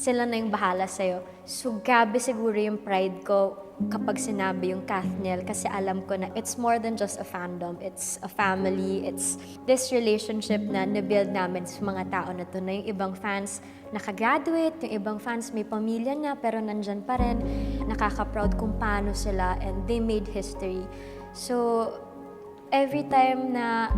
Sila na yung bahala sa'yo. So, grabe siguro yung pride ko kapag sinabi yung Kathniel kasi alam ko na it's more than just a fandom. It's a family. It's this relationship na nabuild namin sa mga tao na to, na yung ibang fans nakagraduate, yung ibang fans may pamilya na pero nandyan pa rin. Nakaka-proud kung paano sila and they made history. So, every time na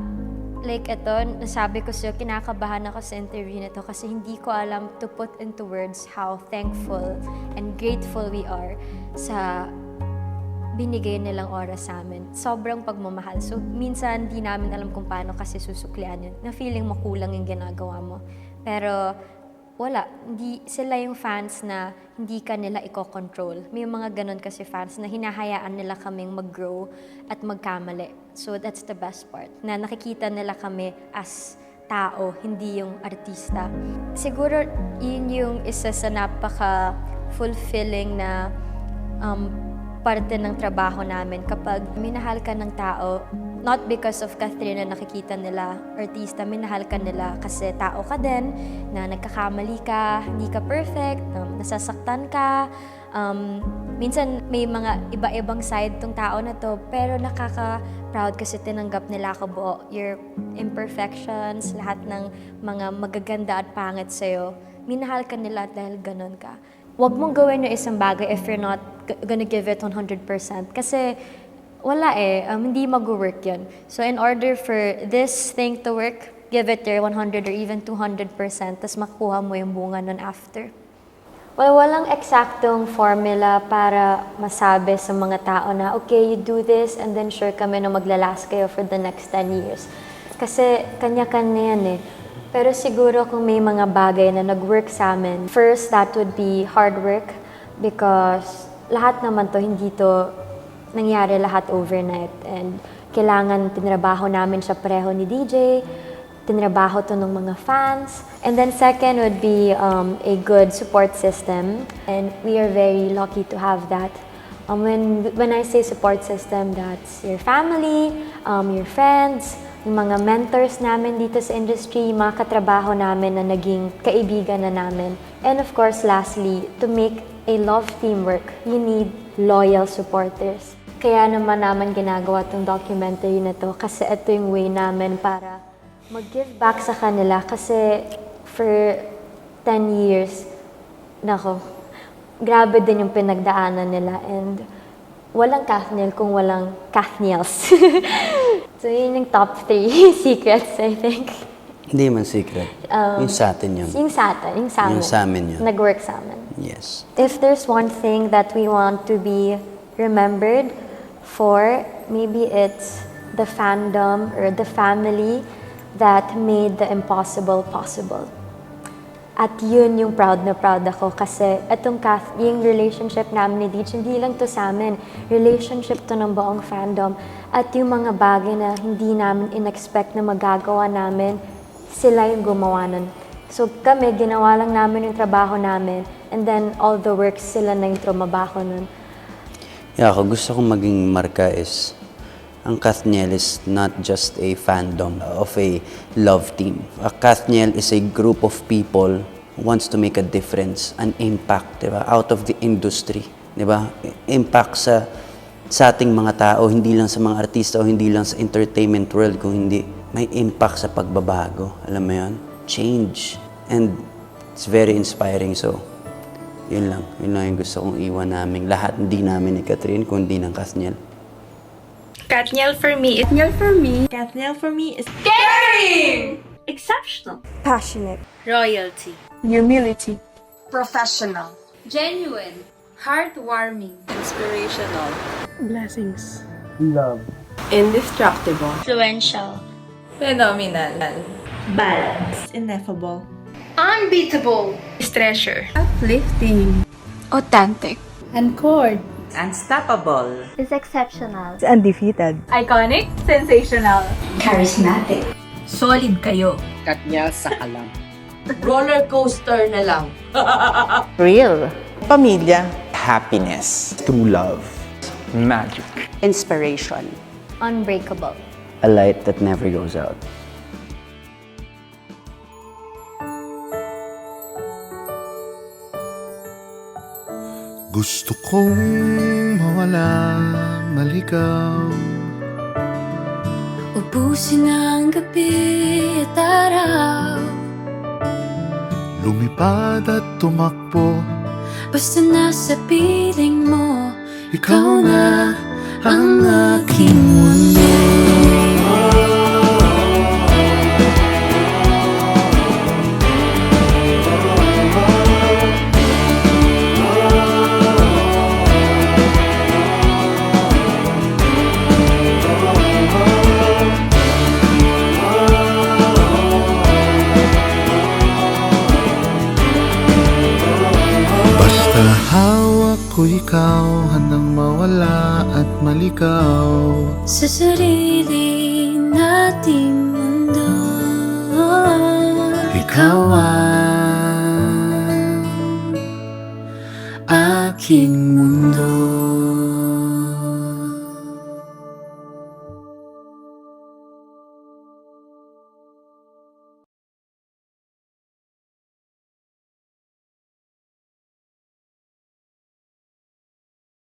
like ito, nasabi ko sa'yo, kinakabahan ako sa interview na to kasi hindi ko alam to put into words how thankful and grateful we are sa binigay nilang oras sa amin. Sobrang pagmamahal. So, minsan di namin alam kung paano kasi susuklian yun. Na feeling mo kulang yung ginagawa mo. Pero, wala. Hindi, sila yung fans na hindi ka nila i-control. May mga ganun kasi fans na hinahayaan nila kaming mag-grow at magkamali. So that's the best part. Na nakikita nila kami as tao, hindi yung artista. Siguro yun yung isa sa napaka-fulfilling na parte ng trabaho namin kapag minahal ka ng tao, not because of Catherine na nakikita nila artista, minahal ka nila kasi tao ka din, na nagkakamali ka, hindi ka perfect, nasasaktan ka. Minsan may mga iba-ibang side tong tao na to, pero nakaka-proud kasi tinanggap nila ako buo. Your imperfections, lahat ng mga magaganda at pangit sa'yo, minahal ka nila dahil ganun ka. Huwag mong gawin yung isang bagay if you're not gonna give it 100%. Kasi wala hindi mag-work yun. So in order for this thing to work, give it your 100 or even 200%, tapos makuha mo yung bunga nun after. Well, walang eksaktong formula para masabi sa mga tao na, okay, you do this, and then sure kami na maglalast kayo for the next 10 years. Kasi kanya-kanya yan Pero siguro kung may mga bagay na nag-work sa amin, first, that would be hard work because lahat naman to, hindi to nangyari lahat overnight. And kailangan tinrabaho namin siya pareho ni DJ, tinrabaho to ng mga fans. And then second would be a good support system. And we are very lucky to have that. When I say support system, that's your family, your friends, yung mga mentors namin dito sa industry, yung mga katrabaho namin na naging kaibigan na namin. And of course, lastly, to make a love team work, you need loyal supporters. Kaya naman naman ginagawa tong documentary na to kasi ito yung way namin para mag-give back sa kanila kasi for 10 years, nako, grabe din yung pinagdaanan nila and walang Kathniel kung walang Kathniels. So yun yung top 3 secrets, I think. Hindi man secret. Yung sa atin yun. Yung sa atin, yung sa amin. Yung sa amin yun. Nag-work sa amin. Yes. If there's one thing that we want to be remembered for, maybe it's the fandom or the family that made the impossible possible. At yun yung proud na proud ako kasi itong yung relationship namin ni Deej, hindi lang to sa amin, relationship to ng buong fandom. At yung mga bagay na hindi namin in-expect na magagawa namin, sila yung gumawa nun. So kami, ginawa lang namin yung trabaho namin and then all the work sila na yung trumabaho nun. Yeah, ako gusto kong maging marka is ang Kathniel is not just a fandom of a love team. A Kathniel is a group of people who wants to make a difference, an impact, diba? Out of the industry, diba? Impact sa sa ating mga tao, hindi lang sa mga artista o hindi lang sa entertainment world, kung hindi may impact sa pagbabago. Alam mo yun? Change. And it's very inspiring. So, yun lang. Yun lang yung gusto kong iwan namin. Lahat, hindi namin ni Catherine, kundi ng Katniel. Katniel for me is caring, exceptional, Passionate. royalty, Humility. professional, genuine, heartwarming, Inspirational. Blessings. love, Indestructible. influential, Phenomenal. Balance. Ineffable. unbeatable, treasure, Uplifting. authentic, Anchored. Unstoppable. Is exceptional. Undefeated. iconic, sensational, Charismatic. solid kayo. Katniel sa kalam. Roller coaster na lang. Real. Pamilya. Happiness. True love. Magic. Inspiration. Unbreakable. A light that never goes out. Gusto kong mawala, maligaw. Ubusin ang gabi at araw. Lumipad at tumakbo, Basta nasa piling mo, ikaw na ang aking mundo. basta hawak ko ikaw, handang mawala at maligaw. Sa sarili nating mundo. Ikaw ang Aking mundo.